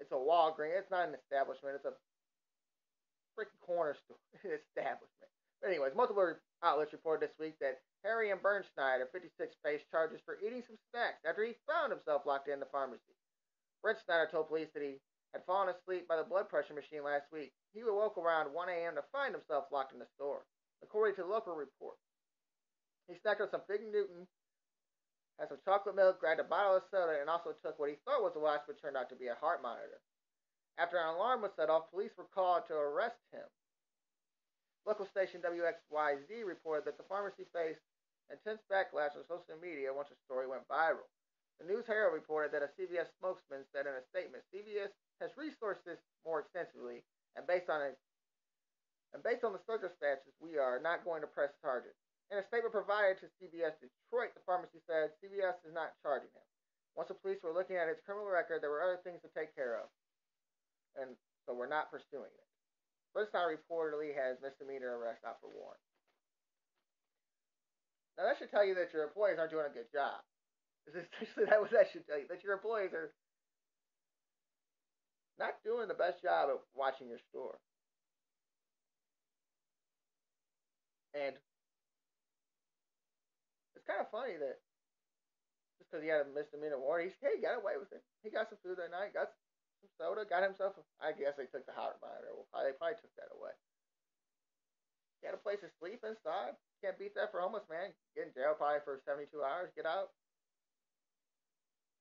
It's a Walgreens. It's not an establishment. It's a freaking corner store establishment. But anyways, multiple outlets reported this week that Harry and Bernschneider, 56, faced charges for eating some snacks after he found himself locked in the pharmacy. Bernschneider told police that he had fallen asleep by the blood pressure machine last week. He awoke around 1 a.m. to find himself locked in the store, according to the local report. He snacked on some Fig Newton, had some chocolate milk, grabbed a bottle of soda, and also took what he thought was a watch but turned out to be a heart monitor. After an alarm was set off, police were called to arrest him. Local station WXYZ reported that the pharmacy faced intense backlash on social media once the story went viral. The News Herald reported that a CVS spokesman said in a statement, CVS has resourced this more extensively, and based on the circumstances, we are not going to press charges. In a statement provided to CBS Detroit, the pharmacy said CVS is not charging him. Once the police were looking at his criminal record, there were other things to take care of, and so we're not pursuing it. Bernstein reportedly has misdemeanor arrest out for warrant. Now that should tell you that your employees aren't doing a good job. Essentially, that should tell you, that your employees are not doing the best job of watching your store. And it's kind of funny that just because he had a misdemeanor warrant, he got away with it. He got some food that night, got some soda, got himself. I guess they took the heart monitor. They probably took that away. He had a place to sleep inside. Can't beat that for a homeless man. Get in jail probably for 72 hours. Get out.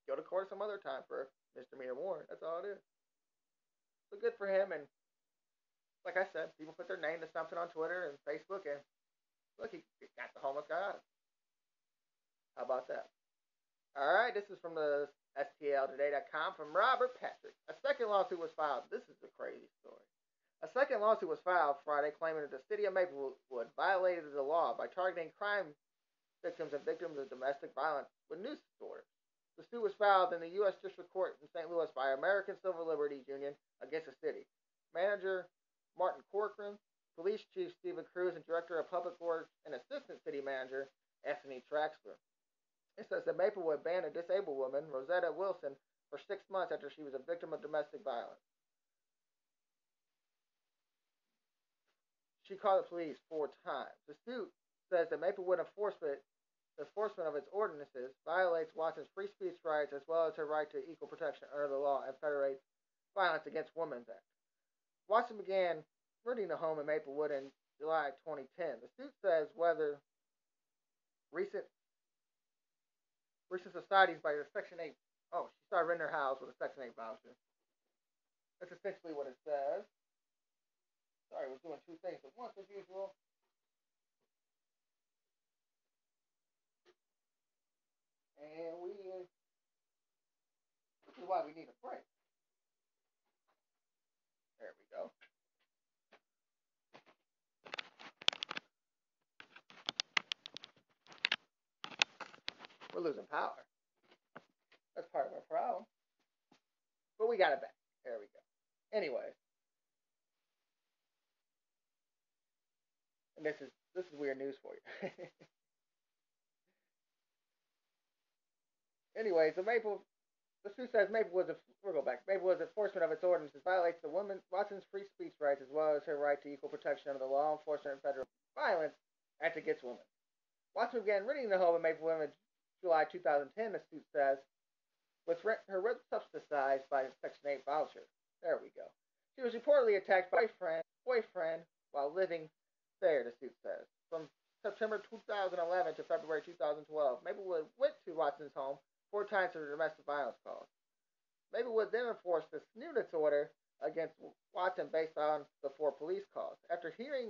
Go to court some other time for a misdemeanor warrant. That's all it is. So good for him. And like I said, people put their name to something on Twitter and Facebook, and look, he got the homeless guy out. How about that? All right, this is from the STLtoday.com from Robert Patrick. A second lawsuit was filed. This is a crazy story. A second lawsuit was filed Friday claiming that the city of Maplewood violated the law by targeting crime victims and victims of domestic violence with nuisance orders. The suit was filed in the U.S. District Court in St. Louis by American Civil Liberties Union against the city. Manager Martin Corcoran, Police Chief Stephen Cruz, and Director of Public Works and Assistant City Manager Anthony Traxler. It says that Maplewood banned a disabled woman, Rosetta Wilson, for 6 months after she was a victim of domestic violence. She called the police 4 times. The suit says that Maplewood enforcement of its ordinances violates Watson's free speech rights as well as her right to equal protection under the law and Federates Violence Against Women's Act. Watson began renting a home in Maplewood in July 2010. The suit says whether recent societies by the Section 8. Oh, she started renting her house with a Section 8 voucher. That's essentially what it says. Sorry, we're doing two things at once as usual. And this is why we need a break. There we go. We're losing power. That's part of our problem. But we got it back. There we go. Anyway. And this is weird news for you. Anyways, the suit says Maplewood's enforcement of its ordinances violates the woman Watson's free speech rights as well as her right to equal protection under the Law Enforcement and Federal Violence Act Against Women. Watson began renting the home in Maplewood in July 2010, the suit says, with her rent subsidized by a Section 8 voucher. There we go. She was reportedly attacked by her boyfriend while living there, the suit says. From September 2011 to February 2012, Maplewood went to Watson's home 4 times for domestic violence calls. Maplewood then enforced this nuisance order against Watson based on the 4 police calls. After a hearing,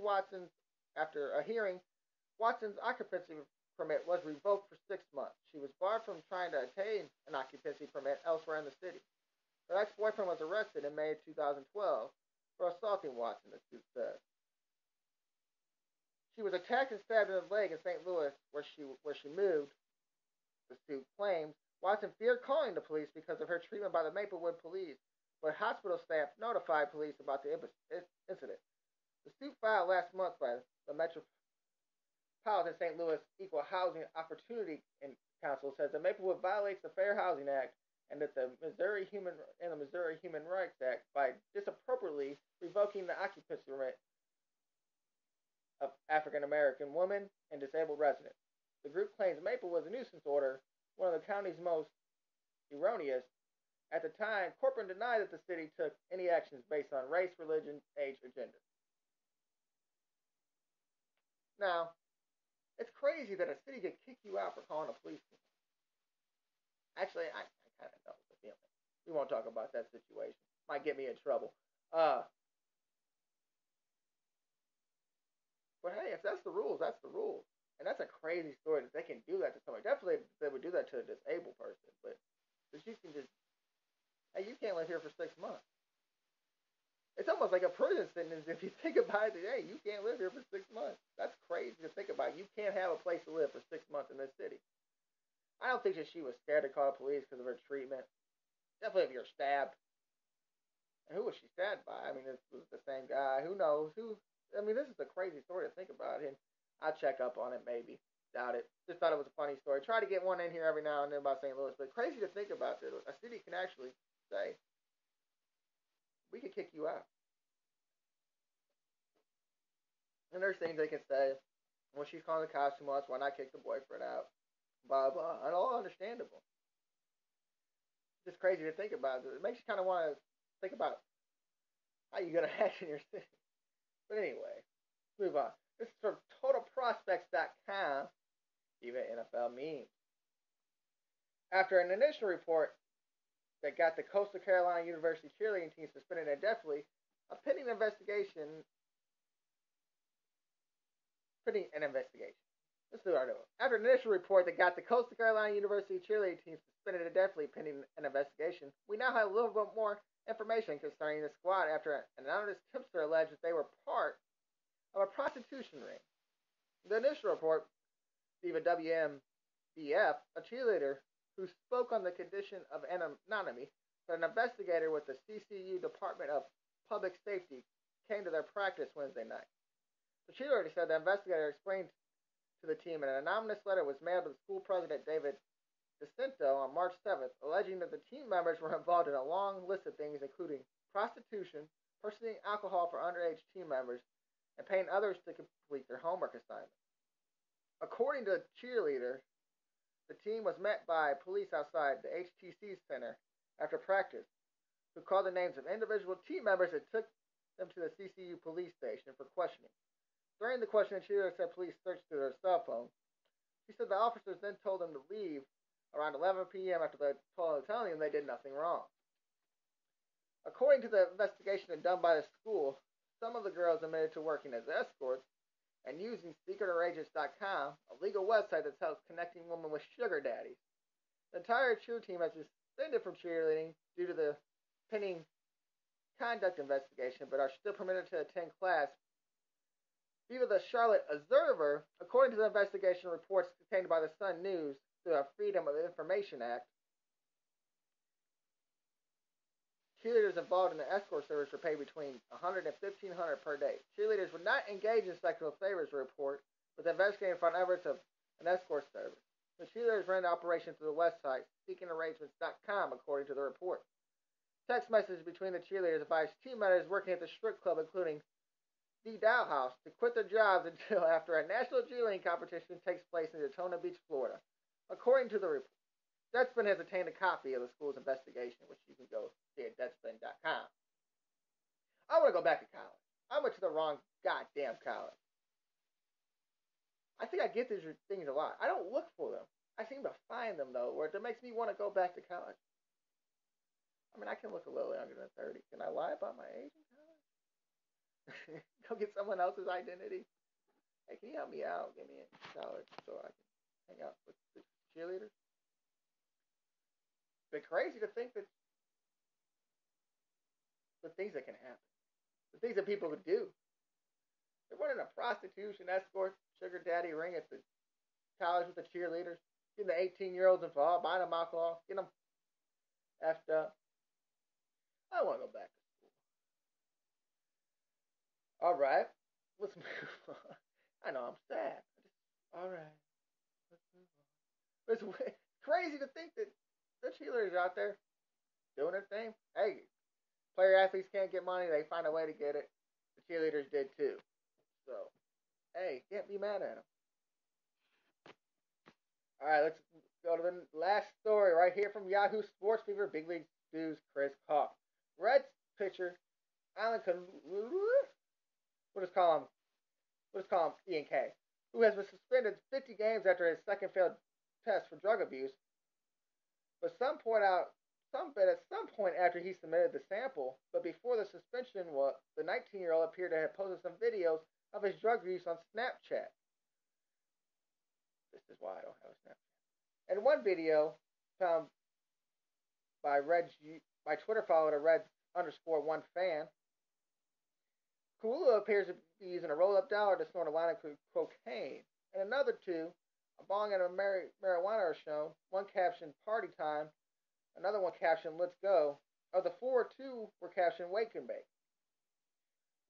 Watson's occupancy permit was revoked for 6 months. She was barred from trying to obtain an occupancy permit elsewhere in the city. Her ex-boyfriend was arrested in May 2012 for assaulting Watson, the suit says. She was attacked and stabbed in the leg in St. Louis, where she moved, the suit claims. Watson feared calling the police because of her treatment by the Maplewood police, but hospital staff notified police about the incident. The suit filed last month by the Metropolitan St. Louis Equal Housing Opportunity Council says that Maplewood violates the Fair Housing Act and that the Missouri Human Rights Act by disappropriately revoking the occupancy permit of African American women and disabled residents. The group claims Maplewood's nuisance order, one of the county's most erroneous. At the time, Corcoran denied that the city took any actions based on race, religion, age, or gender. Now, it's crazy that a city could kick you out for calling a police. Actually, I kind of know the feeling. We won't talk about that situation. Might get me in trouble. But hey, if that's the rules, that's the rules. And that's a crazy story that they can do that to somebody. Definitely they would do that to a disabled person. But you can just, hey, you can't live here for 6 months. It's almost like a prison sentence if you think about it. Hey, you can't live here for 6 months. That's crazy to think about. You can't have a place to live for 6 months in this city. I don't think that she was scared to call the police because of her treatment. Definitely if you're stabbed. And who was she stabbed by? I mean, this was the same guy. Who knows? This is a crazy story to think about. And I'll check up on it maybe. Doubt it. Just thought it was a funny story. Try to get one in here every now and then about St. Louis. But crazy to think about that a city can actually say, we could kick you out. And there's things they can say. When she's calling the cops too much, why not kick the boyfriend out? Blah, blah. And all understandable. It's just crazy to think about. It makes you kind of want to think about how you're going to act in your city. But anyway, move on. This is from TotalProspects.com, even NFL memes. After an initial report that got the Coastal Carolina University cheerleading team suspended indefinitely, a pending an investigation. Let's do our note. After an initial report that got the Coastal Carolina University cheerleading team suspended indefinitely pending an investigation, we now have a little bit more information concerning the squad after an anonymous tipster alleged that they were part of a prostitution ring. The initial report, the WMBF, a cheerleader who spoke on the condition of anonymity, that an investigator with the CCU Department of Public Safety came to their practice Wednesday night. The cheerleader said the investigator explained to the team an anonymous letter was mailed to the school president, David DeCinto, on March 7th, alleging that the team members were involved in a long list of things including prostitution, purchasing alcohol for underage team members, and paying others to complete their homework assignments. According to the cheerleader, the team was met by police outside the HTC Center after practice, who called the names of individual team members and took them to the CCU police station for questioning. During the questioning, cheerleader said police searched through their cell phones. She said the officers then told them to leave around 11 p.m. after they telling them they did nothing wrong. According to the investigation done by the school, some of the girls admitted to working as escorts and using secretaragents.com, a legal website that helps connecting women with sugar daddies. The entire cheer team has been suspended from cheerleading due to the pending conduct investigation, but are still permitted to attend class. Via the Charlotte Observer, according to the investigation reports contained by the Sun News through the Freedom of Information Act, cheerleaders involved in the escort service were paid between $100 and $1,500 per day. Cheerleaders would not engage in sexual favors, report, with investigating found evidence of an escort service. The cheerleaders ran the operation through the website seekingarrangements.com, according to the report. Text messages between the cheerleaders advised team members working at the strip club, including the Dow House, to quit their jobs until after a national cheerleading competition takes place in Daytona Beach, Florida. According to the report, Deadspin has obtained a copy of the school's investigation, which you can go see at Deadspin.com. I want to go back to college. I went to the wrong goddamn college. I think I get these things a lot. I don't look for them. I seem to find them, though, where it makes me want to go back to college. I mean, I can look a little younger than 30. Can I lie about my age in college? Go get someone else's identity. Hey, can you help me out? Get me in college so I can hang out with the cheerleaders. It's crazy to think that the things that can happen, the things that people could do. They're running a prostitution, escort, sugar daddy ring at the college with the cheerleaders, getting the 18-year-olds involved, buying them alcohol, getting them effed up. I want to go back to school. All right, let's move on. I know I'm sad. All right, let's move on. It's crazy to think that the cheerleaders out there doing their thing. Hey, player athletes can't get money, they find a way to get it. The cheerleaders did too. So, hey, can't be mad at them. All right, let's go to the last story right here from Yahoo Sports Fever. Big League News, Chris Cough. Reds pitcher Alan we'll just call him Ian K, who has been suspended 50 games after his second failed test for drug abuse. But at some point after he submitted the sample, but before the suspension, the 19-year-old appeared to have posted some videos of his drug use on Snapchat. This is why I don't have a Snapchat. And one video found by Twitter follower Reds _1 fan, Kula appears to be using a roll-up dollar to snort a line of cocaine. And another two, a bong and a marijuana are shown. One captioned "Party Time," another one captioned "Let's Go." Of the four, two were captioned "Wake and Bake."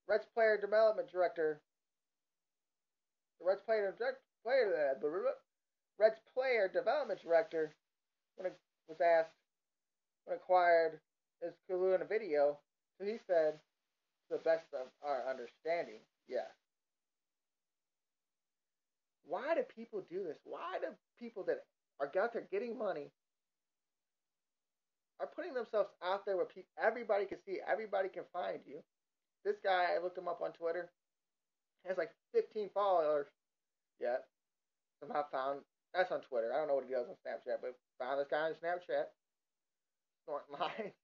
Reds player development director. The Reds player development director, when it was asked when acquired is Kulu in a video, so he said, "To the best of our understanding, yes." Why do people do this? Why do people that are out there getting money are putting themselves out there where everybody can see, everybody can find you? This guy, I looked him up on Twitter, has like 15 followers yet. Somehow found, that's on Twitter. I don't know what he does on Snapchat, but found this guy on Snapchat. Snorting lines.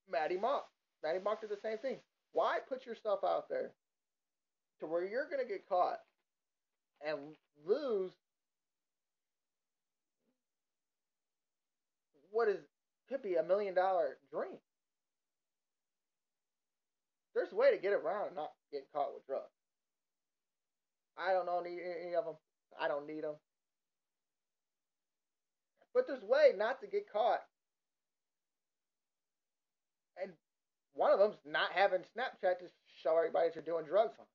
Matty Mock. Matty Mock did the same thing. Why put yourself out there to where you're going to get caught and lose could be $1 million dream? There's a way to get around and not get caught with drugs. I don't know any of them. I don't need them. But there's a way not to get caught. And one of them's not having Snapchat to show everybody that you're doing drugs on.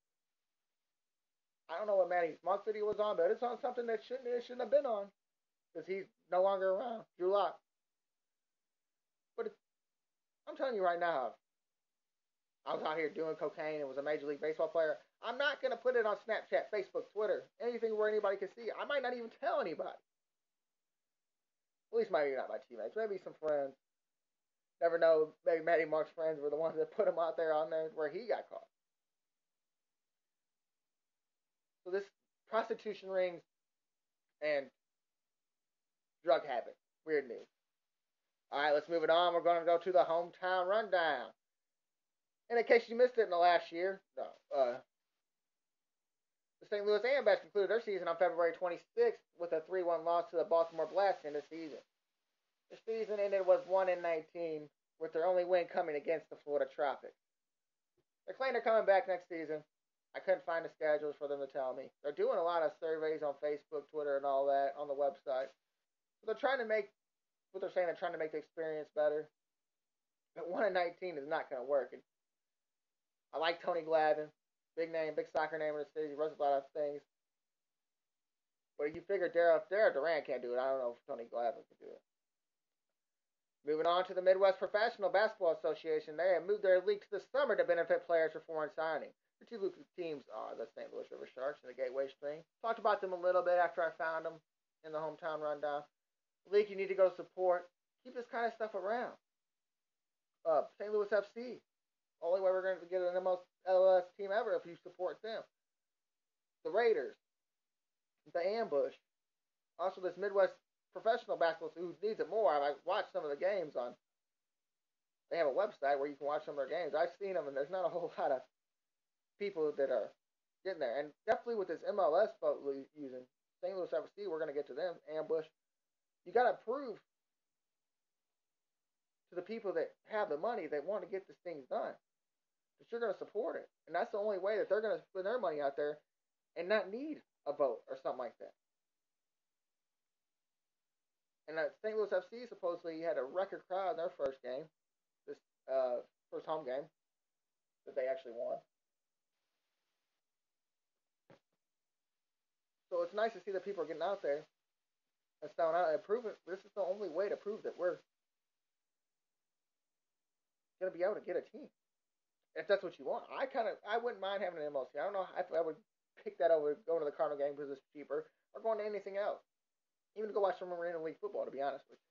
I don't know what Matty Monk's video was on, but it's on something that it shouldn't have been on. Because he's no longer around. Drew Lock. But I'm telling you right now, I was out here doing cocaine and was a Major League Baseball player. I'm not going to put it on Snapchat, Facebook, Twitter, anything where anybody can see. I might not even tell anybody. At least maybe not my teammates, maybe some friends. Never know, maybe Matty Mark's friends were the ones that put him out there on there where he got caught. So this prostitution rings and drug habit. Weird news. All right, let's move it on. We're going to go to the hometown rundown. And in case you missed it in the last year, no, the St. Louis Ambats concluded their season on February 26th with a 3-1 loss to the Baltimore Blast in the season. The season ended with 1-19, with their only win coming against the Florida Tropics. They're claiming they're coming back next season. I couldn't find the schedules for them to tell me. They're doing a lot of surveys on Facebook, Twitter, and all that on the website. But they're trying to make what they're saying. They're trying to make the experience better. But 1-19 is not going to work. And I like Tony Glavine, big name, big soccer name in the city. He runs a lot of things. But if you figure Darryl Durant can't do it, I don't know if Tony Glavine can do it. Moving on to the Midwest Professional Basketball Association, they have moved their league to the summer to benefit players for foreign signing. The two teams are the St. Louis River Sharks and the Gateway Stream. Talked about them a little bit after I found them in the hometown rundown. The league you need to go support. Keep this kind of stuff around. St. Louis FC. Only way we're going to get an MLS team ever if you support them. The Raiders. The Ambush. Also, this Midwest Professional Basketball, who needs it more. I watched some of the games on. They have a website where you can watch some of their games. I've seen them, and there's not a whole lot of people that are getting there. And definitely with this MLS vote using St. Louis FC, we're going to get to them. Ambush. You got to prove to the people that have the money that want to get this thing done that you're going to support it. And that's the only way that they're going to spend their money out there and not need a vote or something like that. And St. Louis FC supposedly had a record crowd in their first game, this first home game that they actually won. So it's nice to see that people are getting out there and selling out and proving this is the only way to prove that we're going to be able to get a team. If that's what you want. I wouldn't mind having an MLC. I don't know if I would pick that over going to the Cardinal game because it's cheaper or going to anything else. Even to go watch some Arena League football, to be honest with you.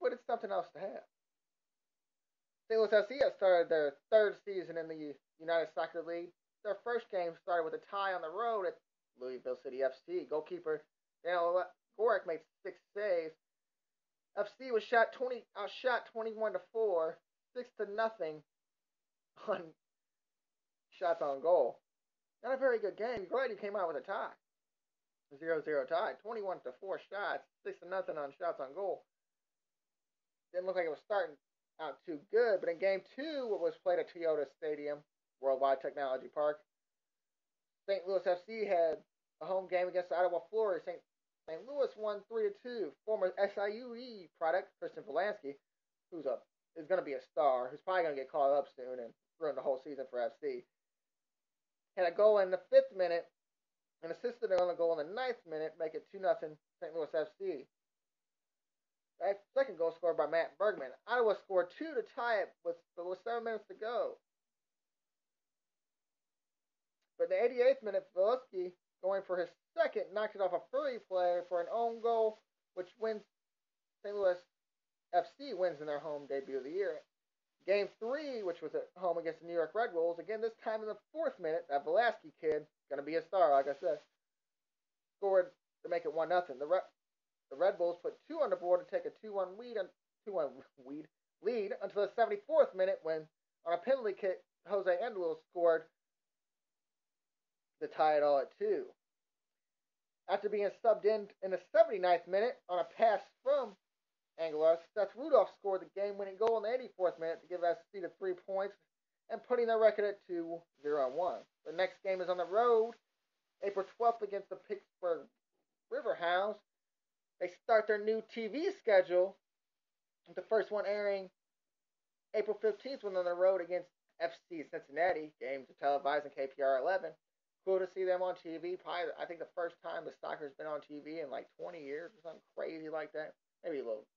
But it's something else to have. St. Louis FC has started their third season in the United Soccer League. Their first game started with a tie on the road at Louisville City FC. Goalkeeper Daniel Gorick made 6 saves. FC was outshot 21-4, 6-0 on shots on goal. Not a very good game. Glad he came out with a tie. 0-0 tie. 21-4 shots, 6-0 on shots on goal. Didn't look like it was starting out too good, but in game 2, what was played at Toyota Stadium, Worldwide Technology Park, St. Louis FC had a home game against the Ottawa Flores. St. Louis won 3-2. Former SIUE product, Christian Volansky, who's is going to be a star, who's probably going to get called up soon and ruin the whole season for FC, had a goal in the 5th minute and assisted on a goal in the 9th minute, make it 2-0 St. Louis FC. That second goal scored by Matt Bergman. Ottawa scored 2 to tie it with 7 minutes to go. But in the 88th minute, Volansky, going for his second, knocked it off a free play for an own goal, which wins St. Louis FC wins in their home debut of the year. Game 3, which was at home against the New York Red Bulls, again this time in the 4th minute, that Volansky kid, going to be a star, like I said, scored to make it 1-0. The Red Bulls put 2 on the board to take a 2-1 lead until the 74th minute when, on a penalty kick, Jose Enduil scored to tie it all at 2. After being subbed in the 79th minute on a pass from Angelos, Seth Rudolph scored the game-winning goal in the 84th minute to give SC the 3 points and putting their record at 2-0-1. The next game is on the road, April 12th against the Pittsburgh Riverhounds. They start their new TV schedule, with the first one airing April 15th when on the road against FC Cincinnati. Games are televised on KPR 11. Cool to see them on TV. Probably, I think the first time the soccer's been on TV in like 20 years or something crazy like that. Maybe a little,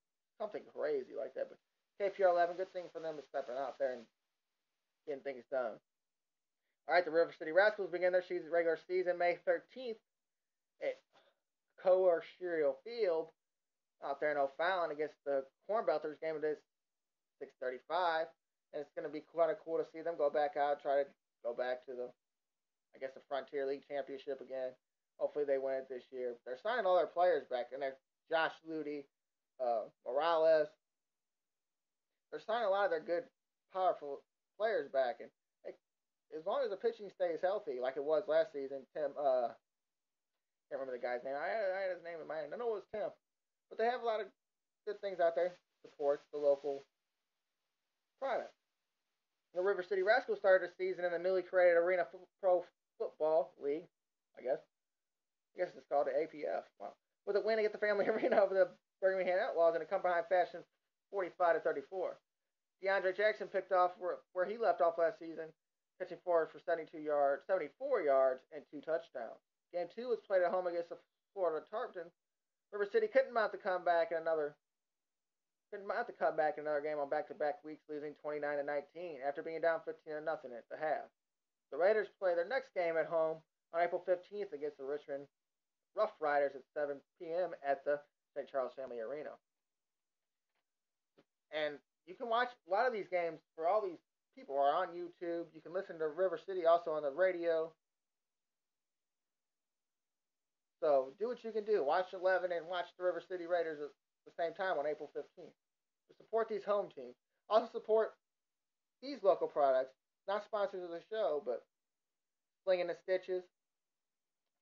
something crazy like that. But KPR 11, good thing for them to stepping out there and getting things done. All right, the River City Rascals begin their regular season May 13th at Coercial Field. out there in O'Fallon against the Cornbelters. Game of this 6:35, and it's going to be kind of cool to see them go back out, try to go back to the Frontier League Championship again. Hopefully they win it this year. They're signing all their players back, and they're Josh Ludy, Morales. They're signing a lot of their good, powerful players back, and as long as the pitching stays healthy, like it was last season, Tim, can't remember the guy's name. I had his name in mind. I know it was Tim, but they have a lot of good things out there. Supports the local product. The River City Rascals started the season in the newly created Arena Pro Football League, I guess. I guess it's called the APF. Wow. With a win against the Family Arena over the Birmingham Outlaws in a come-behind fashion 45-34. DeAndre Jackson picked off where he left off last season, catching forward for 74 yards, and 2 touchdowns. Game 2 was played at home against the Florida Tarpon. River City couldn't mount the comeback in another game on back-to-back weeks, losing 29-19 after being down 15-0 at the half. The Raiders play their next game at home on April 15th against the Richmond Rough Riders at 7 p.m. at the St. Charles Family Arena. And you can watch a lot of these games for all these people are on YouTube. You can listen to River City also on the radio. So do what you can do. Watch 11 and watch the River City Raiders at the same time on April 15th. To support these home teams. Also support these local products. Not sponsors of the show, but Slinging the Stitches.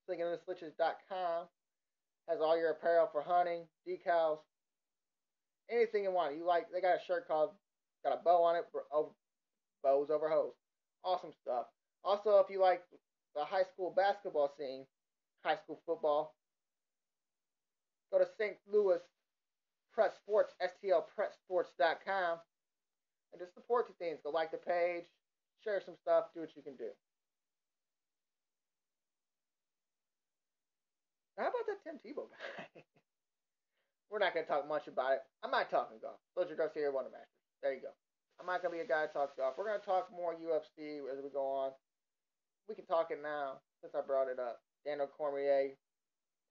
SlingingTheStitches.com has all your apparel for hunting, decals, anything you want. You like? They got a shirt got a bow on it, bows over hose. Awesome stuff. Also, if you like the high school basketball scene, high school football, go to St. Louis Prep Sports, STLPrepSports.com, and just support the things. Go like the page, share some stuff, do what you can do. How about that Tim Tebow guy? We're not going to talk much about it. I'm not talking golf. Roger Garcia won the Masters. There you go. I'm not going to be a guy that talks golf. We're going to talk more UFC as we go on. We can talk it now since I brought it up. Daniel Cormier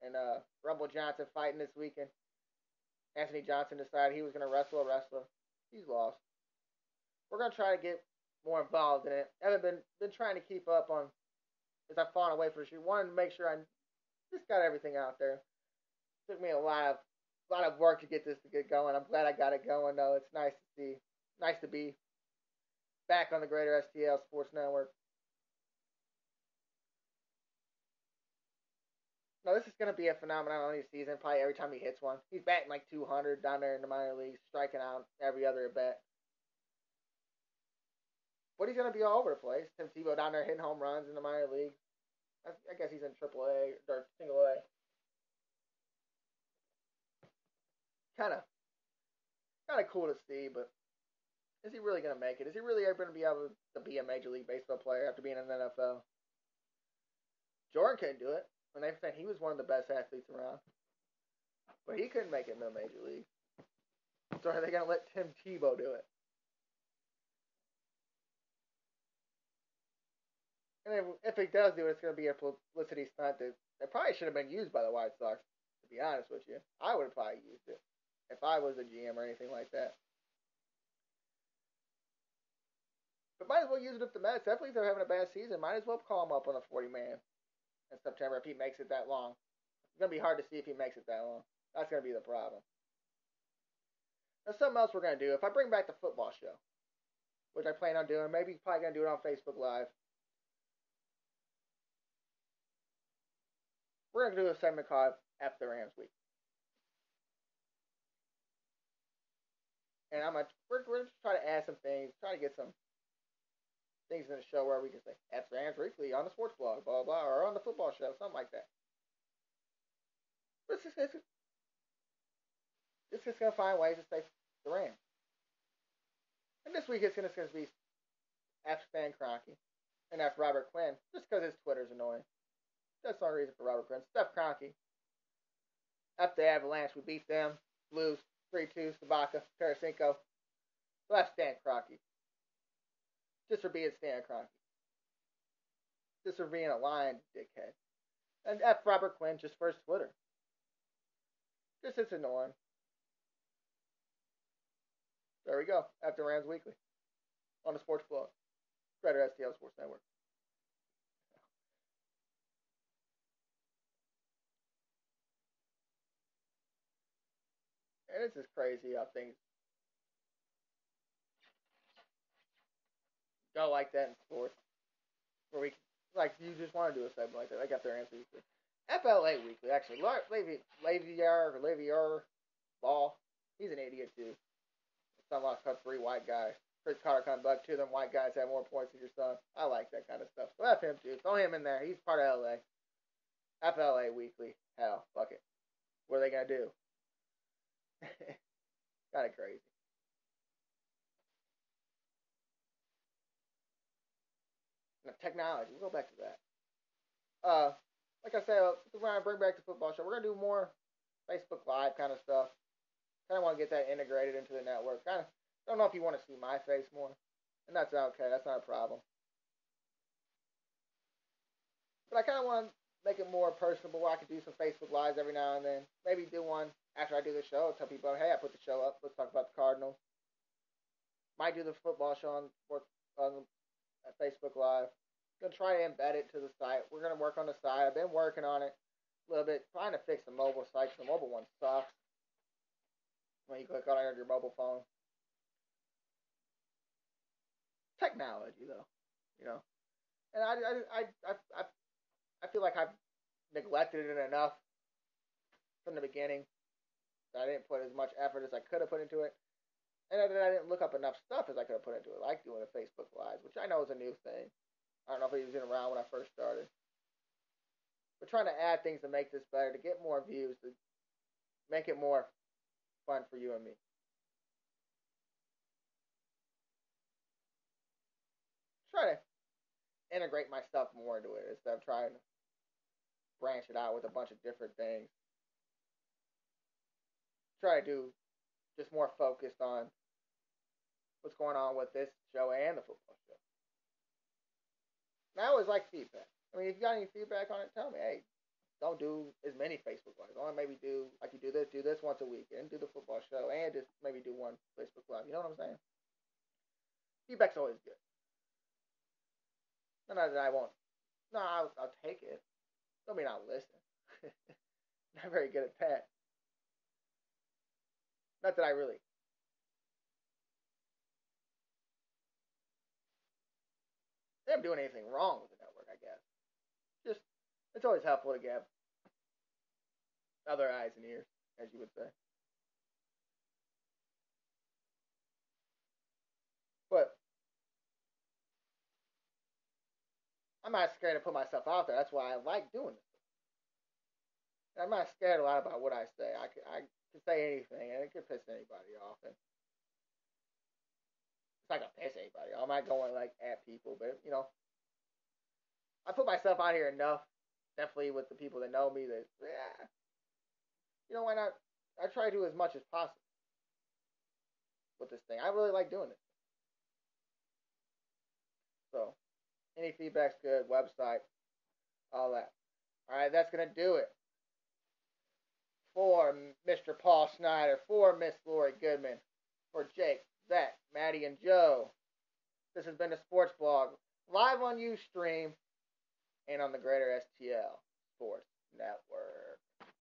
and Rumble Johnson fighting this weekend. Anthony Johnson decided he was going to wrestle a wrestler. He's lost. We're going to try to get more involved in it. I haven't been trying to keep up on as I've fallen away from the shoot. Wanted to make sure I just got everything out there. It took me a lot of work to get this to get going. I'm glad I got it going though. It's nice to see. Nice to be back on the Greater STL Sports Network. No, this is going to be a phenomenon on this season. Probably every time he hits one. He's batting like 200 down there in the minor leagues, striking out every other at bat. But he's going to be all over the place. Tim Tebow down there hitting home runs in the minor leagues. I guess he's in AAA or Single A. Kind of cool to see, but is he really going to make it? Is he really ever going to be able to be a Major League Baseball player after being in the NFL? Jordan couldn't do it. When they said he was one of the best athletes around. But he couldn't make it in the Major League. So are they going to let Tim Tebow do it? And if he does do it, it's going to be a publicity stunt that probably should have been used by the White Sox, to be honest with you. I would have probably used it if I was a GM or anything like that. But might as well use it if the Mets, definitely if they're having a bad season, might as well call him up on a 40-man in September if he makes it that long. It's going to be hard to see if he makes it that long. That's going to be the problem. There's something else we're going to do. If I bring back the football show, which I plan on doing, maybe probably going to do it on Facebook Live. We're going to do a segment called F the Rams Week. And we're going to try to add some things, try to get some things in the show where we can say F the Rams Weekly on the sports blog, blah, blah, or on the football show, something like that. But it's just going to find ways to say the Rams. And this week it's going to be F Stan Kroenke and F Robert Quinn, just because his Twitter's annoying. That's the only reason for Robert Quinn. Steph Kroenke. F the Avalanche, we beat them. Blues, 3-2, Sabaka, Tarasenko. So F Stan Kroenke. Just for being Stan Kroenke. Just for being a lying dickhead. And F Robert Quinn just for his Twitter. Just it's annoying. we go. After Rams Weekly on the sports blog. Greater STL Sports Network. And it's just crazy how things go like that in sports. Where we, like, you just want to do a segment like that. I got their answer weekly. FLA Weekly, actually. Lavier Ball. He's an idiot, too. Son lost cut 3 white guys. Chris Carter comes back. 2 of them white guys have more points than your son. I like that kind of stuff. So F him, too. Throw him in there. He's part of LA. FLA Weekly. Hell, fuck it. What are they going to do? Kind of crazy. Now, technology. We'll go back to that. Like I said, we're going to bring back the football show. We're going to do more Facebook Live kind of stuff. Kind of want to get that integrated into the network. Kind of don't know if you want to see my face more, and that's okay. That's not a problem. But I kind of want to make it more personable. I could do some Facebook Lives every now and then. Maybe do one after I do the show. Tell people, hey, I put the show up. Let's talk about the Cardinals. Might do the football show on Facebook Live. Gonna try to embed it to the site. We're gonna work on the site. I've been working on it a little bit, trying to fix the mobile site. The mobile one sucks when you click on it on your mobile phone. Technology, though, you know. And I feel like I've neglected it enough from the beginning that I didn't put as much effort as I could have put into it, and that I didn't look up enough stuff as I could have put into it, like doing a Facebook Live, which I know is a new thing. I don't know if it was even around when I first started. We're trying to add things to make this better, to get more views, to make it more fun for you and me. Try to integrate myself more into it instead of trying to branch it out with a bunch of different things. Try to do just more focused on what's going on with this show and the football show. And I always like feedback. I mean, if you got any feedback on it, tell me. Hey, don't do as many Facebook Lives. Only maybe do, like you do this once a week, and do the football show, and just maybe do one Facebook Live. You know what I'm saying? Feedback's always good. Not that I won't. No, I'll take it. Don't mean I'll listen. Not very good at that. Not that I really am doing anything wrong with the network, I guess. Just, it's always helpful to get other eyes and ears, as you would say. But I'm not scared to put myself out there. That's why I like doing this. And I'm not scared a lot about what I say. I can say anything, and it can piss anybody off. And it's not gonna piss anybody off. I'm not going like at people, but I put myself out here enough. Definitely with the people that know me, that why not? I try to do as much as possible with this thing. I really like doing it. So any feedback's good. Website, all that. All right, that's gonna do it for Mr. Paul Snyder, for Miss Lori Goodman, for Jake, Zach, Maddie, and Joe. This has been the Sports Blog, live on Ustream and on the Greater STL Sports Network.